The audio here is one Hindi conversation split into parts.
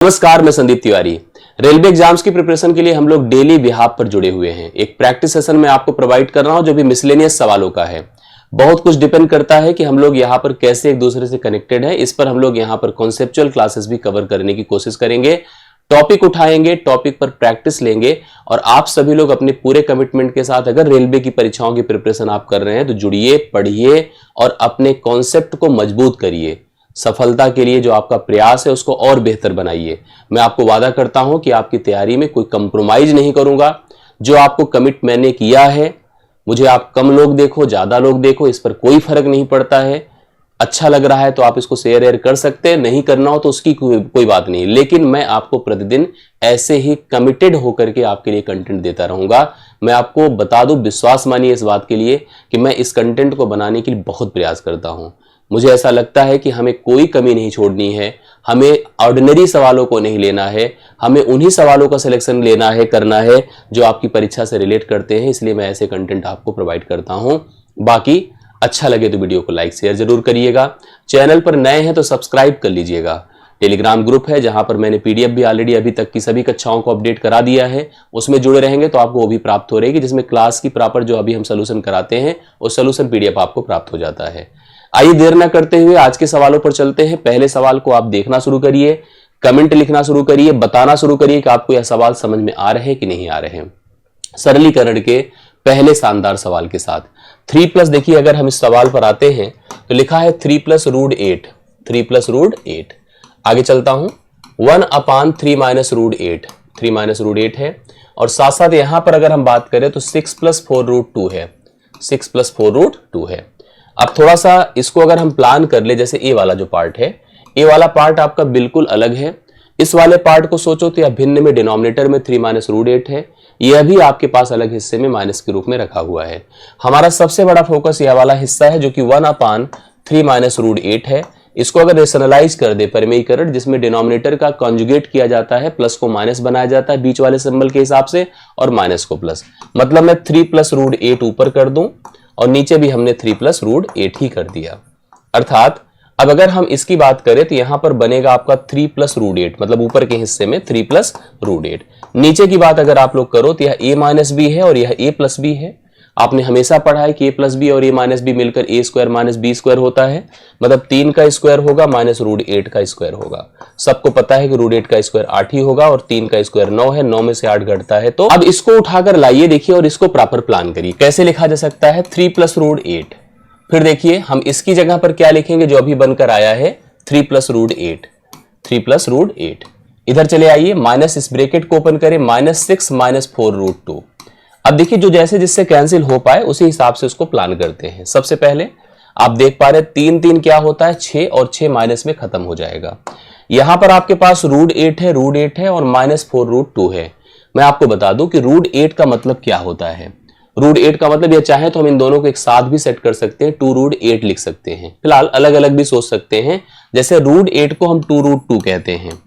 नमस्कार, मैं संदीप तिवारी। रेलवे एग्जाम्स की प्रिपरेशन के लिए हम लोग डेली बिहाफ पर जुड़े हुए हैं। एक प्रैक्टिस सेशन मैं आपको प्रोवाइड कर रहा हूं जो भी मिसलेनियस सवालों का है। बहुत कुछ डिपेंड करता है कि हम लोग यहाँ पर कैसे एक दूसरे से कनेक्टेड है। इस पर हम लोग यहाँ पर कॉन्सेप्चुअल क्लासेस भी कवर करने की कोशिश करेंगे, टॉपिक उठाएंगे, टॉपिक पर प्रैक्टिस लेंगे और आप सभी लोग अपने पूरे कमिटमेंट के साथ अगर रेलवे की परीक्षाओं की प्रिपरेशन आप कर रहे हैं तो जुड़िए, पढ़िए और अपने कॉन्सेप्ट को मजबूत करिए। सफलता के लिए जो आपका प्रयास है उसको और बेहतर बनाइए। मैं आपको वादा करता हूं कि आपकी तैयारी में कोई कंप्रोमाइज नहीं करूंगा। जो आपको कमिट मैंने किया है, मुझे आप कम लोग देखो, ज्यादा लोग देखो, इस पर कोई फर्क नहीं पड़ता है। अच्छा लग रहा है तो आप इसको शेयर कर सकते हैं, नहीं करना हो तो उसकी कोई बात नहीं, लेकिन मैं आपको प्रतिदिन ऐसे ही कमिटेड होकर के आपके लिए कंटेंट देता रहूंगा। मैं आपको बता दूं, विश्वास मानिए इस बात के लिए कि मैं इस कंटेंट को बनाने के लिए बहुत प्रयास करता हूं। मुझे ऐसा लगता है कि हमें कोई कमी नहीं छोड़नी है, हमें ऑर्डिनरी सवालों को नहीं लेना है, हमें उन्हीं सवालों का सिलेक्शन लेना है, करना है जो आपकी परीक्षा से रिलेट करते हैं। इसलिए मैं ऐसे कंटेंट आपको प्रोवाइड करता हूं। बाकी अच्छा लगे तो वीडियो को लाइक शेयर जरूर करिएगा। चैनल पर नए हैं तो सब्सक्राइब कर लीजिएगा। टेलीग्राम ग्रुप है जहां पर मैंने पीडीएफ भी ऑलरेडी अभी तक की सभी कक्षाओं को अपडेट करा दिया है, उसमें जुड़े रहेंगे तो आपको वो भी प्राप्त हो रहेगी, जिसमें क्लास की प्रॉपर जो अभी हम सोल्यूशन कराते हैं वो सोल्यूशन पीडीएफ आपको प्राप्त हो जाता है। आइए देर न करते हुए आज के सवालों पर चलते हैं। पहले सवाल को आप देखना शुरू करिए, कमेंट लिखना शुरू करिए, बताना शुरू करिए कि आपको यह सवाल समझ में आ रहे हैं कि नहीं आ रहे हैं। सरलीकरण के पहले शानदार सवाल के साथ 3+ देखिए, अगर हम इस सवाल पर आते हैं तो लिखा है 3+√8, 3+√8। आगे चलता हूं, 1/3 - 3 है और साथ साथ यहां पर अगर हम बात करें तो 6+4√2 है, 6+4√2 है। अब थोड़ा सा इसको अगर हम प्लान कर ले, जैसे ए वाला जो पार्ट है, ए वाला पार्ट आपका बिल्कुल अलग है। इस वाले पार्ट को सोचो तो यह भिन्न में डिनोमिनेटर में 3 - है, यह भी आपके पास अलग हिस्से में माइनस के रूप में रखा हुआ है। हमारा सबसे बड़ा फोकस यह वाला हिस्सा है जो कि 1/3 - है। इसको अगर रेशनलाइज कर दे, परिमेयीकरण, जिसमें डिनोमिनेटर का कॉन्जुगेट किया जाता है, प्लस को माइनस बनाया जाता है बीच वाले सिंबल के हिसाब से और माइनस को प्लस, मतलब मैं 3+√8 ऊपर कर दूं और नीचे भी हमने 3+√8 ही कर दिया। अर्थात अब अगर हम इसकी बात करें तो यहां पर बनेगा आपका 3+√8, मतलब ऊपर के हिस्से में 3+√8। नीचे की बात अगर आप लोग करो तो यह a-b है और यह a+b है। आपने हमेशा पढ़ा है कि a+b और a-b मिलकर a² - b² होता है, मतलब 3 का स्क्वायर होगा माइनस √8 का स्क्वायर होगा। सबको पता है कि √8 का स्क्वायर 8 ही होगा और 3 का स्क्वायर 9 है, 9 में से 8 घटता है। तो अब इसको उठाकर लाइए, देखिए और इसको प्रॉपर प्लान करिए। कैसे लिखा जा सकता है? 3+√8। फिर देखिए हम इसकी जगह पर क्या लिखेंगे जो अभी बनकर आया है, 3+√8, 3+√8। इधर चले आइए, माइनस इस ब्रैकेट को ओपन करें, -6 - 4√2। अब देखिए जो जैसे जिससे कैंसिल हो पाए उसी हिसाब से उसको प्लान करते हैं। सबसे पहले आप देख पा रहे हैं 3 क्या होता है, 6 और 6 माइनस में खत्म हो जाएगा। यहां पर आपके पास √8 है और -4√2 है। मैं आपको बता दूं कि √8 का मतलब क्या होता है। √8 का मतलब यह, चाहे तो हम इन दोनों को एक साथ भी सेट कर सकते हैं, 2√8 लिख सकते हैं। फिलहाल अलग अलग भी सोच सकते हैं, जैसे √8 को हम 2√2 कहते हैं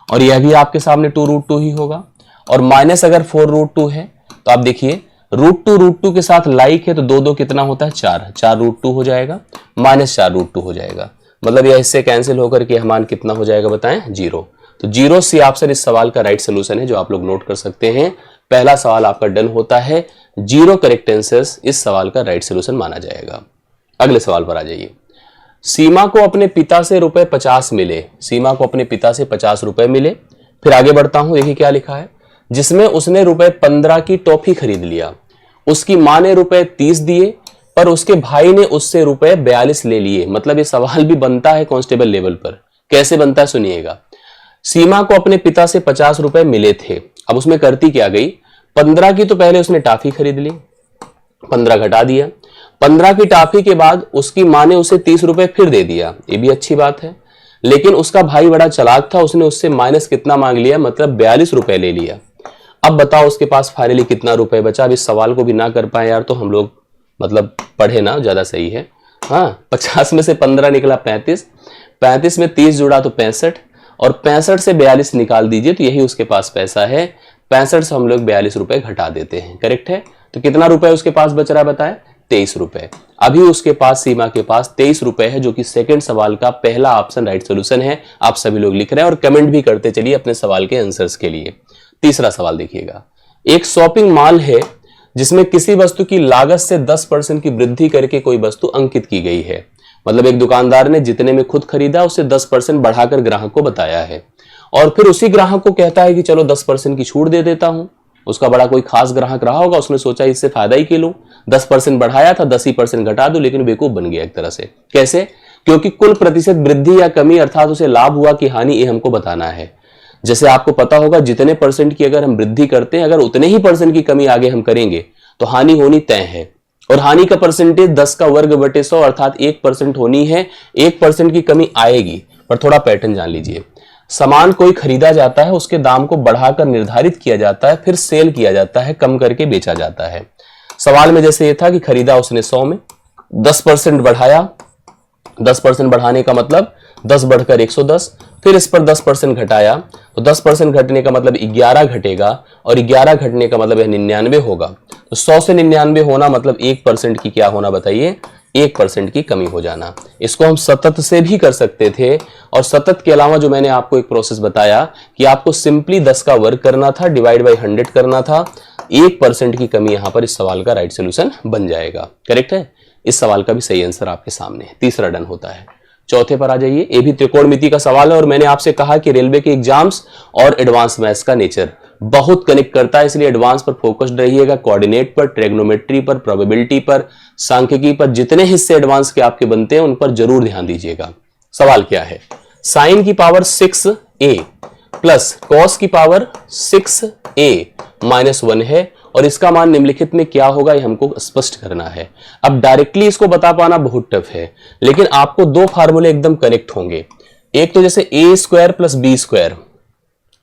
और यह भी आपके सामने 2√2 ही होगा। और माइनस अगर 4√2 है तो आप देखिए √2 के साथ लाइक है तो 2 कितना होता है, 4 हो जाएगा, -4√2 हो जाएगा। मतलब यह इससे कैंसिल होकर के मान कितना हो जाएगा बताएं, 0। तो 0 सी ऑप्शन इस सवाल का राइट सोल्यूशन है, जो आप लोग नोट कर सकते हैं। पहला सवाल आपका डन होता है, 0 करेक्ट आंसर इस सवाल का राइट सोल्यूशन माना जाएगा। अगले सवाल पर आ जाइए। सीमा को अपने पिता से रुपए 50 मिले, सीमा को अपने पिता से 50 रुपए मिले। फिर आगे बढ़ता हूं, देखिए क्या लिखा है, जिसमें उसने रुपए 15 की टॉफी खरीद लिया। उसकी मां ने रुपए 30 दिए पर उसके भाई ने उससे रुपए 42 ले लिए। मतलब ये सवाल भी बनता है कांस्टेबल लेवल पर। कैसे बनता है सुनिएगा। सीमा को अपने पिता से 50 रुपए मिले थे, अब उसमें करती क्या गई, 15 की तो पहले उसने टॉफी खरीद ली, 15 घटा दिया। 15 की टॉफी के बाद उसकी मां ने उसे 30 रुपए फिर दे दिया, ये भी अच्छी बात है। लेकिन उसका भाई बड़ा चालाक था, उसने उससे माइनस कितना मांग लिया, मतलब 42 रुपए ले लिया। अब बताओ उसके पास फाइनली कितना रुपए बचा। अब इस सवाल को भी ना कर पाए यार तो हम लोग मतलब पढ़े ना, ज्यादा सही है। हाँ, 50 में से 15 निकला 35, 35 में 30 जुड़ा तो 65 और 65 से 42 निकाल दीजिए तो यही उसके पास पैसा है। 65 से हम लोग 42 रुपए घटा देते हैं, करेक्ट है। तो कितना रुपए उसके पास बच रहा है बताएं, 23 रुपए। अभी उसके पास, सीमा के पास 23 रुपए है, जो कि सेकंड सवाल का पहला ऑप्शन राइट सोल्यूशन है। आप सभी लोग लिख रहे हैं और कमेंट भी करते चलिए अपने सवाल के आंसर्स के लिए। तीसरा सवाल देखिएगा, एक शॉपिंग मॉल है जिसमें किसी वस्तु की लागत से 10% की वृद्धि करके कोई वस्तु अंकित की गई है। मतलब एक दुकानदार ने जितने में खुद खरीदा उससे 10% बढ़ाकर ग्राहक को बताया है, और फिर उसी ग्राहक को कहता है कि चलो 10% की छूट दे देता हूं। उसका बड़ा कोई खास ग्राहक रहा होगा, उसने सोचा इससे फायदा ही के लूं, 10% बढ़ाया था, 10% घटा दूं, लेकिन बेवकूफ बन गया एक तरह से। कैसे? क्योंकि कुल प्रतिशत वृद्धि या कमी अर्थात उसे लाभ हुआ कि हानि, ये हमको बताना है। जैसे आपको पता होगा जितने परसेंट की अगर हम वृद्धि करते हैं, अगर उतने ही परसेंट की कमी आगे हम करेंगे तो हानि होनी तय है। और हानि का परसेंटेज 10 का वर्ग बटे 100 अर्थात 1% होनी है। 1% की कमी आएगी, पर थोड़ा पैटर्न जान लीजिए। सामान कोई खरीदा जाता है, उसके दाम को बढ़ाकर निर्धारित किया जाता है, फिर सेल किया जाता है, कम करके बेचा जाता है। सवाल में जैसे ये था कि खरीदा उसने 100 में, 10% बढ़ाया, 10% बढ़ाने का मतलब 10 बढ़कर 110, फिर इस पर 10% घटाया तो 10% घटने का मतलब 11 घटेगा, और 11 घटने का मतलब 99 होगा। तो 100 से 99 होना मतलब 1% की क्या होना बताइए? 1% की कमी हो जाना। इसको हम सतत से भी कर सकते थे, और सतत के अलावा जो मैंने आपको एक प्रोसेस बताया कि आपको सिंपली 10 का वर्ग करना था, डिवाइड बाई 100 करना था। 1% की कमी यहां पर इस सवाल का राइट सोल्यूशन बन जाएगा। करेक्ट है? इस सवाल का भी सही आंसर आपके सामने है। तीसरा डन होता है। चौथे पर आ जाइए। ये भी त्रिकोणमिति का सवाल है, और मैंने आपसे कहा कि रेलवे के एग्जाम्स और एडवांस मैथ्स का नेचर बहुत कनेक्ट करता है, इसलिए एडवांस पर फोकस्ड रहिएगा। कोऑर्डिनेट पर, ट्रिग्नोमेट्री पर, प्रोबेबिलिटी पर, सांख्यिकी पर, जितने हिस्से एडवांस के आपके बनते हैं उन पर जरूर ध्यान दीजिएगा। सवाल क्या है? साइन की पावर 6a प्लस कॉस की पावर 6a माइनस 1 है, और इसका मान निम्नलिखित में क्या होगा ये हमको स्पष्ट करना है। अब डायरेक्टली इसको बता पाना बहुत टफ है, लेकिन आपको दो फार्मूले एकदम कनेक्ट होंगे। एक तो जैसे a square plus B square,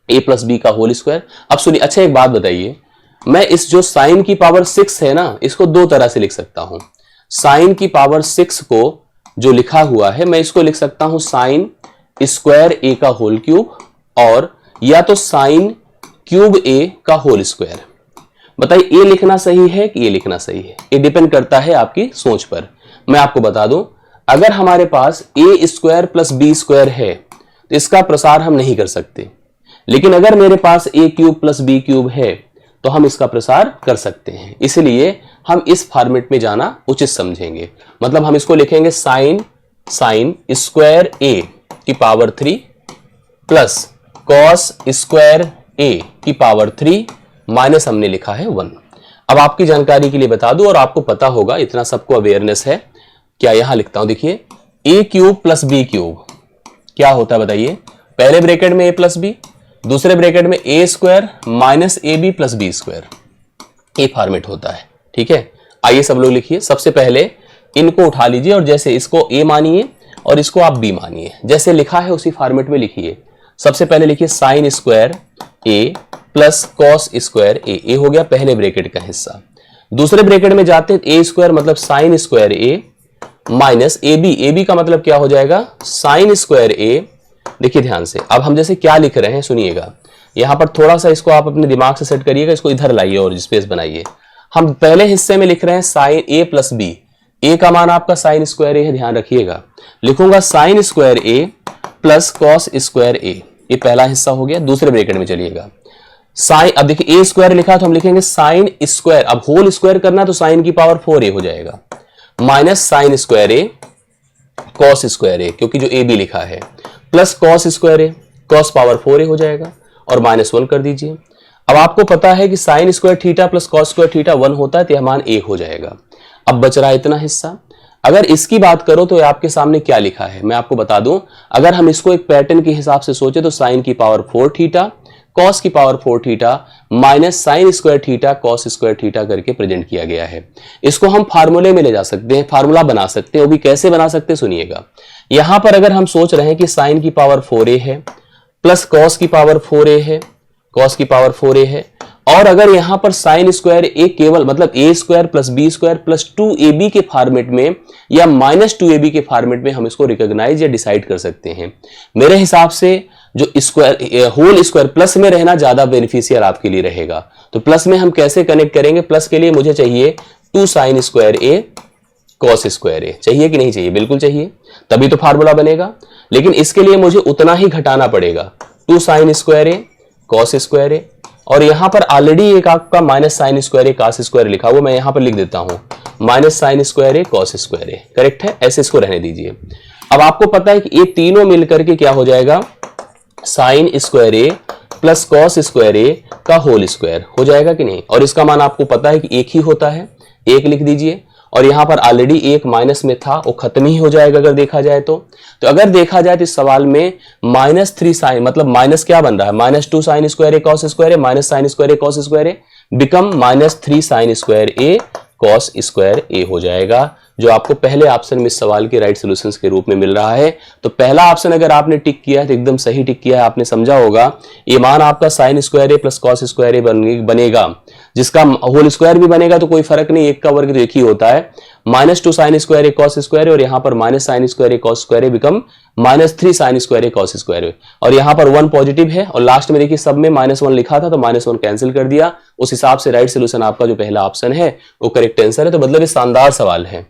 a plus B का होल स्क्वायर। अब सुनिए, अच्छा एक बात बताइए, मैं इस जो साइन की पावर 6 है ना, इसको दो तरह से लिख सकता हूं। साइन की पावर 6 को जो लिखा हुआ है, मैं इसको लिख सकता हूं साइन स्क्वायर a का होल क्यूब, और या तो साइन क्यूब a का होल स्क्वायर। बताइए ये लिखना सही है कि ये लिखना सही है? ये डिपेंड करता है आपकी सोच पर। मैं आपको बता दूं, अगर हमारे पास a square plus B square है तो इसका प्रसार हम नहीं कर सकते, लेकिन अगर मेरे पास a cube plus B cube है तो हम इसका प्रसार कर सकते हैं। इसलिए हम इस फॉर्मेट में जाना उचित समझेंगे। मतलब हम इसको लिखेंगे साइन स्क्वायर a की power 3 plus cos square a की पावर 3 माइनस हमने लिखा है 1। अब आपकी जानकारी के लिए बता दूं, और आपको पता होगा, इतना सबको अवेयरनेस है। क्या यहां लिखता हूं, देखिए a cube plus B cube क्या होता है बताइए? पहले ब्रैकेट में a प्लस बी, दूसरे ब्रैकेट में a square minus A B plus B square. ये फॉर्मेट होता है। ठीक है, आइए सब लोग लिखिए। सबसे पहले इनको उठा लीजिए, और जैसे इसको a मानिए और इसको आप b मानिए, जैसे लिखा है उसी फॉर्मेट में लिखिए। सबसे पहले लिखिए sign square a plus cos square a हो गया पहले ब्रैकेट का हिस्सा। दूसरे ब्रैकेट में जाते हैं, a स्क्वायर मतलब sine square a minus A B का मतलब क्या हो जाएगा? Sine square a। देखिए ध्यान से, अब हम जैसे क्या लिख रहे हैं सुनिएगा, यहां पर थोड़ा सा इसको आप अपने दिमाग से सेट करिएगा, इसको इधर लाइए और स्पेस बनाइए। हम पहले हिस्से में लिख रहे हैं sine a plus B, a का मान आपका साइन स्क्वायर a है, ध्यान रखिएगा। लिखूंगा sign square a plus cos square a, ये पहला हिस्सा हो गया। दूसरे ब्रैकेट में चलिएगा, साइन, अब देखिए a स्क्वायर लिखा तो हम लिखेंगे साइन स्क्वायर, अब होल स्क्वायर करना तो साइन की पावर 4a हो जाएगा, minus sign square a cos square a, क्योंकि जो a b लिखा है, plus cos square a, cos power 4a हो जाएगा, और माइनस 1 कर दीजिए। अब आपको पता है कि sine square theta plus cos square theta 1 होता है, तो यह मान 1 हो जाएगा। अब बच रहा है इतना हिस्सा। अगर इसकी बात करो तो आपके सामने क्या लिखा है मैं आपको बता दूं। अगर हम इसको एक पैटर्न के हिसाब से सोचे तो साइन की पावर 4 थीटा, कॉस की power 4 theta minus sine square theta cos square theta करके प्रेजेंट किया गया है। इसको हम फार्मूले में ले जा सकते हैं, फार्मूला बना सकते हैं। वो भी कैसे बना सकते हैं सुनिएगा। यहां पर अगर हम सोच रहे हैं कि साइन की पावर 4a है प्लस कॉस की पावर 4a है, कॉस की पावर 4a है, और अगर यहां पर साइन स्क्वायर a केवल मतलब a square plus B square plus 2ab के फॉर्मेट में या माइनस 2ab के फॉर्मेट में हम इसको रिकॉग्नाइज या डिसाइड कर सकते हैं। मेरे हिसाब से जो स्क्वायर होल स्क्वायर प्लस में रहना ज्यादा बेनिफिशियल आपके लिए रहेगा। तो प्लस में हम कैसे कनेक्ट करेंगे? प्लस के लिए मुझे चाहिए 2 sin स्क्वायर ए cos स्क्वायर ए। चाहिए कि नहीं चाहिए? बिल्कुल चाहिए, तभी तो फार्मूला बनेगा। लेकिन इसके लिए मुझे उतना ही घटाना पड़ेगा, 2 sin स्क्वायर ए cos स्क्वायर ए, और यहां पर ऑलरेडी एक आपका माइनस साइन स्क्वायर ए cos स्क्वायर लिखा हुआ, मैं यहां पर लिख देता हूं माइनस साइन स्क्वायर ए cos स्क्वायर ए। करेक्ट है, ऐसे इसको रहने दीजिए। अब आपको पता है कि ये तीनों मिलकर के क्या हो जाएगा, साइन स्क्वायर ए प्लस कॉस स्क्वायर ए का होल स्क्वायर हो जाएगा कि नहीं। और इसका मान आपको पता है कि एक ही होता है, एक लिख दीजिए। और यहां पर ऑलरेडी एक माइनस में था, वो खत्म ही हो जाएगा अगर देखा जाए तो अगर देखा जाए तो इस सवाल में -3 साइन, मतलब माइनस क्या बन रहा है, -2 साइन स्क्वायर ए कॉस स्क्वायर ए माइनस साइन स्क्वायर ए कॉस स्क्वायर ए बिकम -3 साइन स्क्वायर ए कॉस स्क्वायर ए हो जाएगा, जो आपको पहले ऑप्शन में इस सवाल के राइट सॉल्यूशंस के रूप में मिल रहा है। तो पहला ऑप्शन अगर आपने टिक किया है तो एकदम सही टिक किया है, आपने समझा होगा। ये मान आपका साइन स्क्वायर ए प्लस कॉस स्क्वायर ए बनेगा, जिसका होल स्क्वायर भी बनेगा तो कोई फर्क नहीं, एक का वर्ग तो एक ही होता है। -2 साइन स्क्वायर ए कॉस स्क्वायर और यहाँ पर माइनस साइन स्क्वायर ए कॉस स्क्वायर ए बिकम -3 साइन स्क्वायर ए कॉस स्क्वायर ए, और यहाँ पर 1 पॉजिटिव है और लास्ट में देखिए सब में -1 लिखा था तो -1 कैंसिल कर दिया। उस हिसाब से राइट सोल्यूशन आपका जो पहला ऑप्शन है वो करेक्ट आंसर है। तो मतलब ये शानदार सवाल है,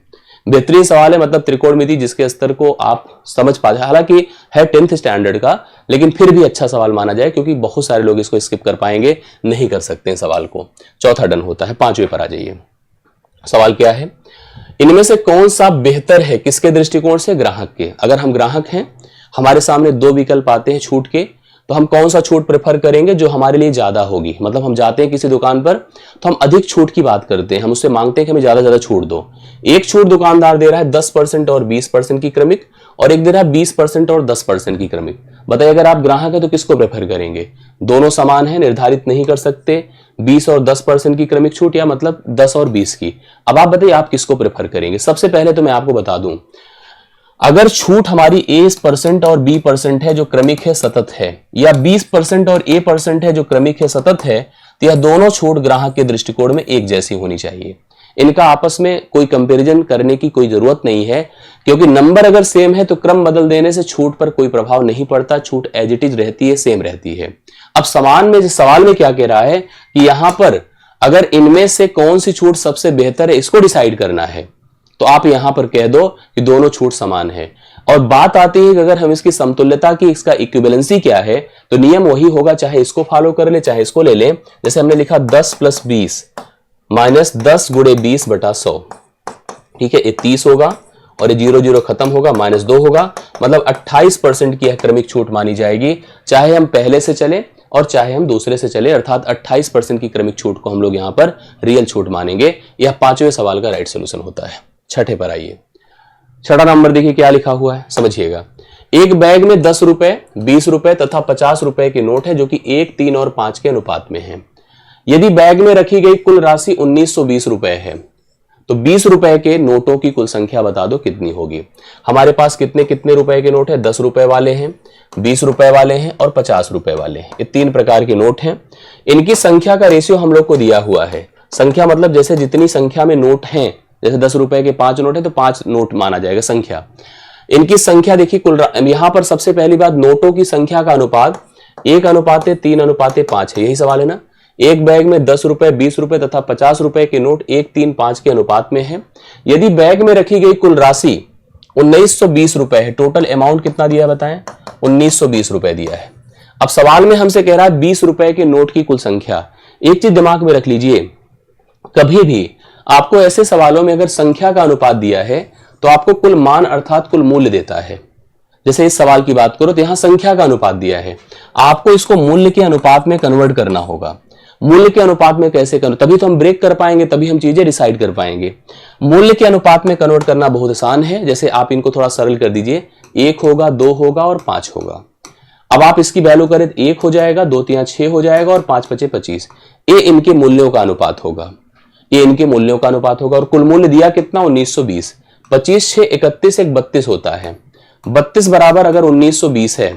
बेहतरीन सवाल है, मतलब त्रिकोणमिति जिसके स्तर को आप समझ पाते, हालांकि है 10th स्टैंडर्ड का, लेकिन फिर भी अच्छा सवाल माना जाए क्योंकि बहुत सारे लोग इसको स्किप कर पाएंगे, नहीं कर सकते हैं सवाल को। चौथा डन होता है। 5वें पर आ जाइए। सवाल क्या है, इनमें से कौन सा बेहतर है किसके दृष्टिकोण से, ग्राहक के। अगर हम ग्राहक हैं, हमारे सामने 2 विकल्प आते हैं छूट के, तो हम कौन सा छूट प्रेफर करेंगे जो हमारे लिए ज्यादा होगी। मतलब हम जाते हैं किसी दुकान पर तो हम अधिक छूट की बात करते हैं, हम उससे मांगते हैं कि हमें ज्यादा छूट दो। एक छूट दुकानदार दे रहा है 10% और 20% की क्रमिक, और एक दे रहा है 20% और 10% की क्रमिक। बताइए अगर आप ग्राहक है तो किसको प्रेफर करेंगे। दोनों समान है, निर्धारित नहीं कर सकते, 20 और 10% की क्रमिक छूट या मतलब 10 और 20 की। अब आप बताइए आप किसको प्रेफर करेंगे। सबसे पहले तो मैं आपको बता दूं, अगर छूट हमारी A% और B% है जो क्रमिक है सतत है, या 20% और A% है जो क्रमिक है सतत है, तो यह दोनों छूट ग्राहक के दृष्टिकोण में एक जैसी होनी चाहिए। इनका आपस में कोई कंपैरिजन करने की कोई जरूरत नहीं है, क्योंकि नंबर अगर सेम है तो क्रम बदल देने से छूट पर कोई प्रभाव नहीं पड़ता, छूट एज इट इज रहती है, सेम रहती है। अब सवाल में क्या कह रहा है कि यहां पर अगर इनमें से कौन सी छूट सबसे बेहतर है इसको डिसाइड करना है, तो आप यहां पर कह दो कि दोनों छूट समान है। और बात आती है कि अगर हम इसकी समतुल्यता की, इसका इक्विवेलेंसी क्या है, तो नियम वही होगा, चाहे इसको फॉलो कर ले चाहे इसको ले ले। जैसे हमने लिखा 10 + 20 - 10 × 20/100, ठीक है, ये 30 होगा और ये 0 0 खत्म होगा, -2 होगा, मतलब 28% की यह क्रमिक छूट मानी जाएगी, चाहे हम पहले से चले और चाहे हम दूसरे से चले, अर्थात 28% की क्रमिक छूट को हम लोग यहां पर रियल छूट मानेंगे। यह 5वें सवाल का राइट सोल्यूशन होता है। छठे पर आइए। छठा नंबर देखिए क्या लिखा हुआ है, समझिएगा। एक बैग में 10 रुपए, 20 रुपए तथा 50 रुपए के नोट है जो कि 1, 3 और 5 के अनुपात में है। यदि बैग में रखी गई कुल राशि 1920 रुपए है, तो 20 रुपए के नोटों की कुल संख्या बता दो कितनी होगी। हमारे पास कितने कितने रुपए के नोट है, 10 रुपए वाले हैं, 20 रुपए वाले हैं और 50 रुपए वाले हैं। ये 3 प्रकार के नोट हैं। इनकी संख्या का रेशियो हम लोग को दिया हुआ है। संख्या मतलब जैसे जितनी संख्या में नोट हैं, जैसे 10 रुपए के 5 नोट है तो 5 नोट माना जाएगा संख्या। इनकी संख्या देखिए कुल, यहां पर सबसे पहली बात नोटों की संख्या का अनुपात 1:3:5 है, यही सवाल है ना। एक बैग में 10 रुपए, 20 रुपए तथा 50 रुपए के नोट 1, 3, 5 के अनुपात में है। यदि बैग में रखी गई कुल राशि 1920 रुपए है, टोटल अमाउंट कितना दिया बताएं, 1920 रुपए दिया है। अब सवाल में हमसे कह रहा है 20 रुपए के नोट की कुल संख्या। एक चीज दिमाग में रख लीजिए, कभी भी आपको ऐसे सवालों में अगर संख्या का अनुपात दिया है तो आपको कुल मान अर्थात कुल मूल्य देता है। जैसे इस सवाल की बात करो तो यहां संख्या का अनुपात दिया है, आपको इसको मूल्य के अनुपात में कन्वर्ट करना होगा। मूल्य के अनुपात में कैसे करो, तभी तो हम ब्रेक कर पाएंगे, तभी हम चीजें डिसाइड कर पाएंगे। मूल्य के अनुपात में कन्वर्ट करना बहुत आसान है। जैसे आप इनको थोड़ा सरल कर दीजिए, 1 होगा, 2 होगा और 5 होगा। अब आप इसकी वैल्यू करें, 1 हो जाएगा, 2 3 6 हो जाएगा और 5 5 25। ये इनके मूल्यों का अनुपात होगा, ये इनके मूल्यों का अनुपात होगा। और कुल मूल्य दिया कितना, 1920। 25 6 31, 1 32 होता है। 32 बराबर अगर 1920 है,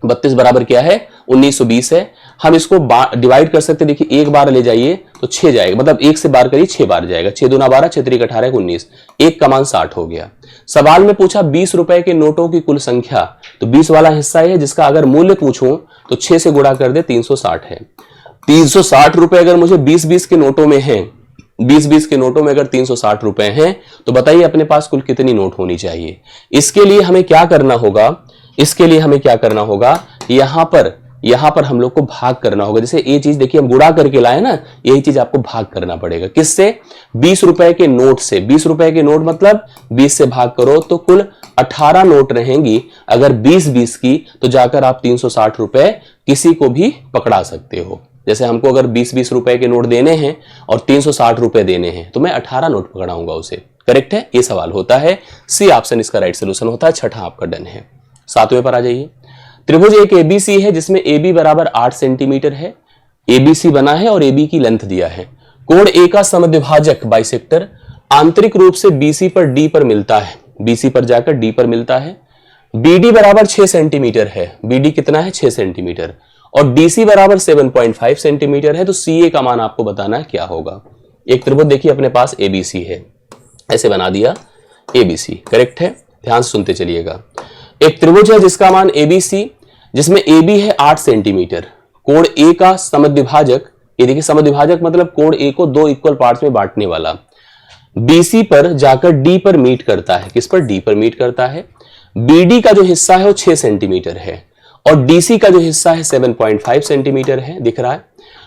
32 बराबर क्या है, 1920 है। हम इसको डिवाइड कर सकते हैं। देखिए एक बार ले जाइए तो 6 जाएगा, मतलब 1 से बार करिए 6 बार जाएगा। 6 दूना 12, 6 3 18 19, 1 का मान 60 हो गया। सवाल में पूछा 20 रुपए के नोटों की कुल संख्या, तो 20 वाला हिस्सा है जिसका अगर मूल्य पूछूं तो 6 से गुणा कर दे, 360 है। 360 रुपए अगर मुझे 20 20 के नोटों में है 20-20 के नोटों में अगर 360 रुपए हैं तो बताइए अपने पास कुल कितनी नोट होनी चाहिए। इसके लिए हमें क्या करना होगा, यहां पर हम लोग को भाग करना होगा। जैसे ये चीज देखिए हम गुणा करके लाए ना, यही चीज आपको भाग करना पड़ेगा। किससे? 20 रुपए के नोट से। 20 रुपए के नोट मतलब 20 से भाग करो तो कुल 18 नोट रहेंगी। अगर 20-20 की तो जाकर आप 360 रुपए किसी को भी पकड़ा सकते हो। जैसे हमको अगर 20-20 रुपए के नोट देने हैं और 360 रुपए देने हैं तो मैं 18 नोट पकड़ाऊंगा उसे। करेक्ट है, ये सवाल होता है। सी ऑप्शन इसका राइट सोल्यूशन होता है। छठा आपका डन है। 7वें पर आ जाइए। त्रिभुज एक एबीसी है जिसमें AB बराबर 8 सेंटीमीटर है। एबीसी बना है और AB की लेंथ दिया है। कोण ए का समद्विभाजक बाइसेक्टर आंतरिक रूप से BC पर D पर मिलता है, BC पर जाकर D पर मिलता है। BD बराबर 6 सेंटीमीटर है। BD कितना है? 6 सेंटीमीटर। और DC बराबर 7.5 सेंटीमीटर है। तो CA का मान आपको बताना है क्या होगा। एक त्रिभुज देखिए अपने पास ABC है, ऐसे बना दिया ABC। करेक्ट है, ध्यान से सुनते चलिएगा। एक त्रिभुज है जिसका मान ABC, जिसमें AB है 8 सेंटीमीटर। कोण A का समद्विभाजक, ये देखिए समद्विभाजक मतलब कोण A को 2 इक्वल पार्ट्स में बांटने वाला, BC पर जाकर D पर मीट करता है। किस पर? D पर मीट करता है। BD का जो हिस्सा है वो 6 सेंटीमीटर है और DC का जो हिस्सा है 7.5 सेंटीमीटर है। दिख रहा है?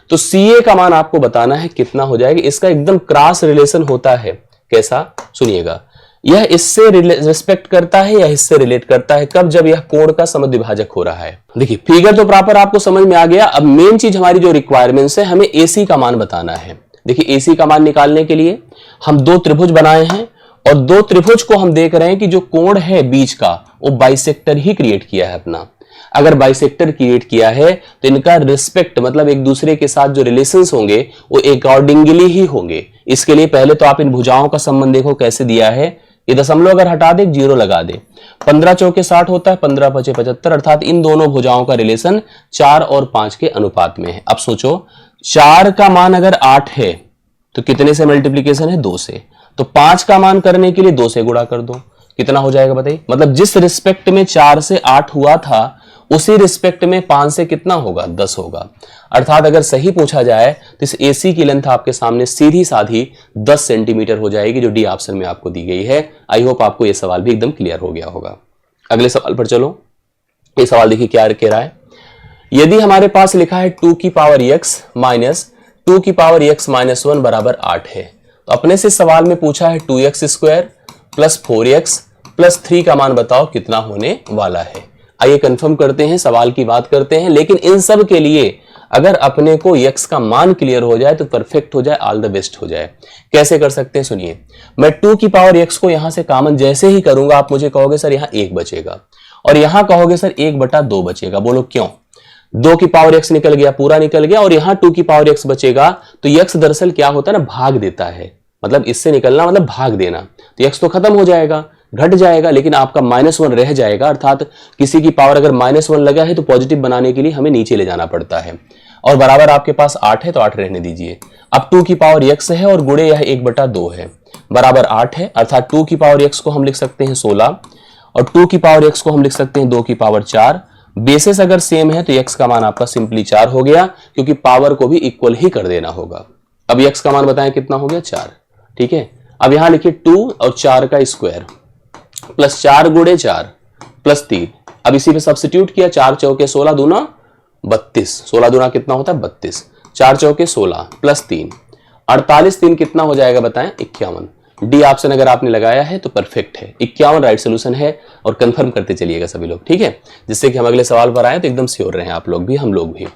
तो CA का मान आपको बताना है कितना हो जाएगा। इसका एकदम क्रॉस रिलेशन होता है। कैसा? सुनिएगा। यह इससे रिस्पेक्ट करता है या इससे रिलेट करता है। कब? जब यह कोण का समद्विभाजक हो रहा है। देखिए फिगर तो प्रॉपर आपको समझ में आ गया। अब मेन चीज हमारी जो रिक्वायरमेंट्स है, हमें AC का मान बताना है। देखिए AC का मान निकालने के लिए हम 2 त्रिभुज बनाए हैं और 2 त्रिभुज को हम देख रहे हैं कि जो कोण है बीच का वो बाइसेक्टर ही क्रिएट किया है अपना। अगर बाइसेक्टर क्रिएट किया है तो इनका रिस्पेक्ट मतलब एक दूसरे के साथ जो रिलेशंस होंगे वो अकॉर्डिंगली ही होंगे। इसके लिए पहले तो आप इन भुजाओं का संबंध देखो कैसे दिया है। ये दशमलव अगर हटा दे, 0 लगा दे, 15 चौके 60 होता है, 15 पचे 75, अर्थात इन दोनों भुजाओं का रिलेशन 4 और 5 के अनुपात में है। अब सोचो 4 का मान अगर 8 है तो कितने से मल्टीप्लीकेशन है? 2 से। तो 5 का मान करने के लिए 2 से गुणा कर दो। कितना हो जाएगा बताइए? मतलब जिस रिस्पेक्ट में 4 से 8 हुआ था उसी रिस्पेक्ट में 5 से कितना होगा? 10 होगा। अर्थात अगर सही पूछा जाए तो इस AC की लेंथ आपके सामने सीधी साधी 10 सेंटीमीटर हो जाएगी, जो डी ऑप्शन में आपको दी गई है। आई होप आपको यह सवाल भी एकदम क्लियर हो गया होगा। अगले सवाल पर चलो। ये सवाल देखिए क्या कह रहा है। यदि हमारे पास लिखा है 2 की पावर x माइनस 2 की पावर x माइनस 1 बराबर 8 है, तो अपने से सवाल में पूछा है 2x square plus 4x plus 3 का मान बताओ कितना होने वाला है। आइए कंफर्म करते हैं, सवाल की बात करते हैं। लेकिन इन सब के लिए अगर अपने को x का मान क्लियर हो जाए तो परफेक्ट हो जाए, ऑल द बेस्ट हो जाए। कैसे कर सकते हैं सुनिए। मैं 2 की पावर x को यहां से कॉमन जैसे ही करूंगा आप मुझे कहोगे सर यहां 1 बचेगा, और यहां कहोगे सर 1/2 बचेगा। बोलो क्यों? 2 की पावर x निकल गया, पूरा निकल गया, और यहां 2 की पावर x बचेगा। तो x दरअसल क्या होता है ना, भाग देता है। मतलब इससे निकलना मतलब भाग देना। तो x तो खत्म हो जाएगा, घट जाएगा, लेकिन आपका -1 रह जाएगा। अर्थात किसी की पावर अगर -1 लगा है तो पॉजिटिव बनाने के लिए हमें नीचे ले जाना पड़ता है। और बराबर आपके पास 8 है तो 8 रहने दीजिए। अब 2 की पावर x है और गुणे यह 1/2 है, बराबर 8 है। अर्थात 2 की पावर x को हम लिख सकते हैं 16 और 2 की पावर x को हम लिख सकते हैं 2 की पावर 4। बेसिस अगर सेम है तो x का मान आपका सिंपली 4 हो गया, क्योंकि पावर को भी इक्वल ही कर देना होगा। अब x का मान बताएं कितना हो गया? 4। ठीक है, अब यहां लिखिए 2 और 4 का स्क्वायर प्लस 4 गुणे 4 प्लस 3। अब इसी पे सब्स्टिट्यूट किया, 4 चौके 16 दूना 32, 16 दूना कितना होता है? 32, 4 चौके 16 प्लस 3 48, 3 कितना हो जाएगा बताएं? 51। डी ऑप्शन अगर आपने लगाया है तो परफेक्ट है, 51 राइट सोल्यूशन है। और कंफर्म करते चलिएगा सभी लोग, ठीक है, जिससे कि हम अगले सवाल पर आए तो एकदम श्योर रहे आप लोग भी, हम लोग भी।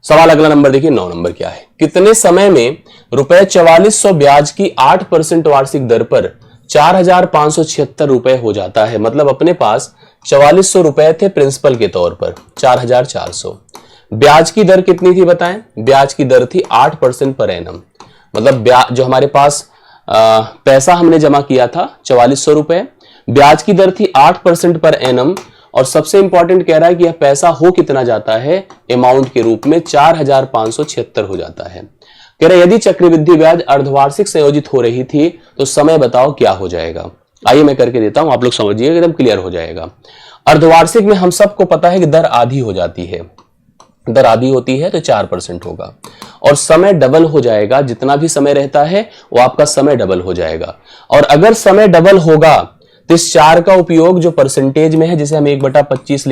सवाल अगला नंबर देखिए, 9 नंबर क्या है। कितने समय में रुपए 4400 ब्याज की 8% वार्षिक दर पर 4576 रुपए हो जाता है। मतलब अपने पास 4400 रुपए थे प्रिंसिपल के तौर पर, 4400। ब्याज की दर कितनी थी बताएं? ब्याज की दर थी 8% पर एनम। मतलब जो हमारे पास पैसा हमने जमा किया था 4400 रुपए, ब्याज की दर थी 8% पर एनम। और सबसे इंपॉर्टेंट कह रहा है कि यह पैसा हो कितना जाता है अमाउंट के रूप में, 4576 हो जाता है। कह रहे यदि चक्रवृद्धि ब्याज अर्धवार्षिक संयोजित हो रही थी तो समय बताओ क्या हो जाएगा। आइए मैं करके देता हूं, आप लोग समझिए, एकदम क्लियर हो जाएगा। अर्धवार्षिक में हम सबको पता है कि दर आधी हो जाती है, दर आधी होती है तो 4% होगा। और समय डबल हो जाएगा। जितना भी समय रहता है वो आपका समय डबल हो जाएगा। और अगर समय डबल होगा तो इस 4 का उपयोग जो परसेंटेज में है, जिसे हम 1/25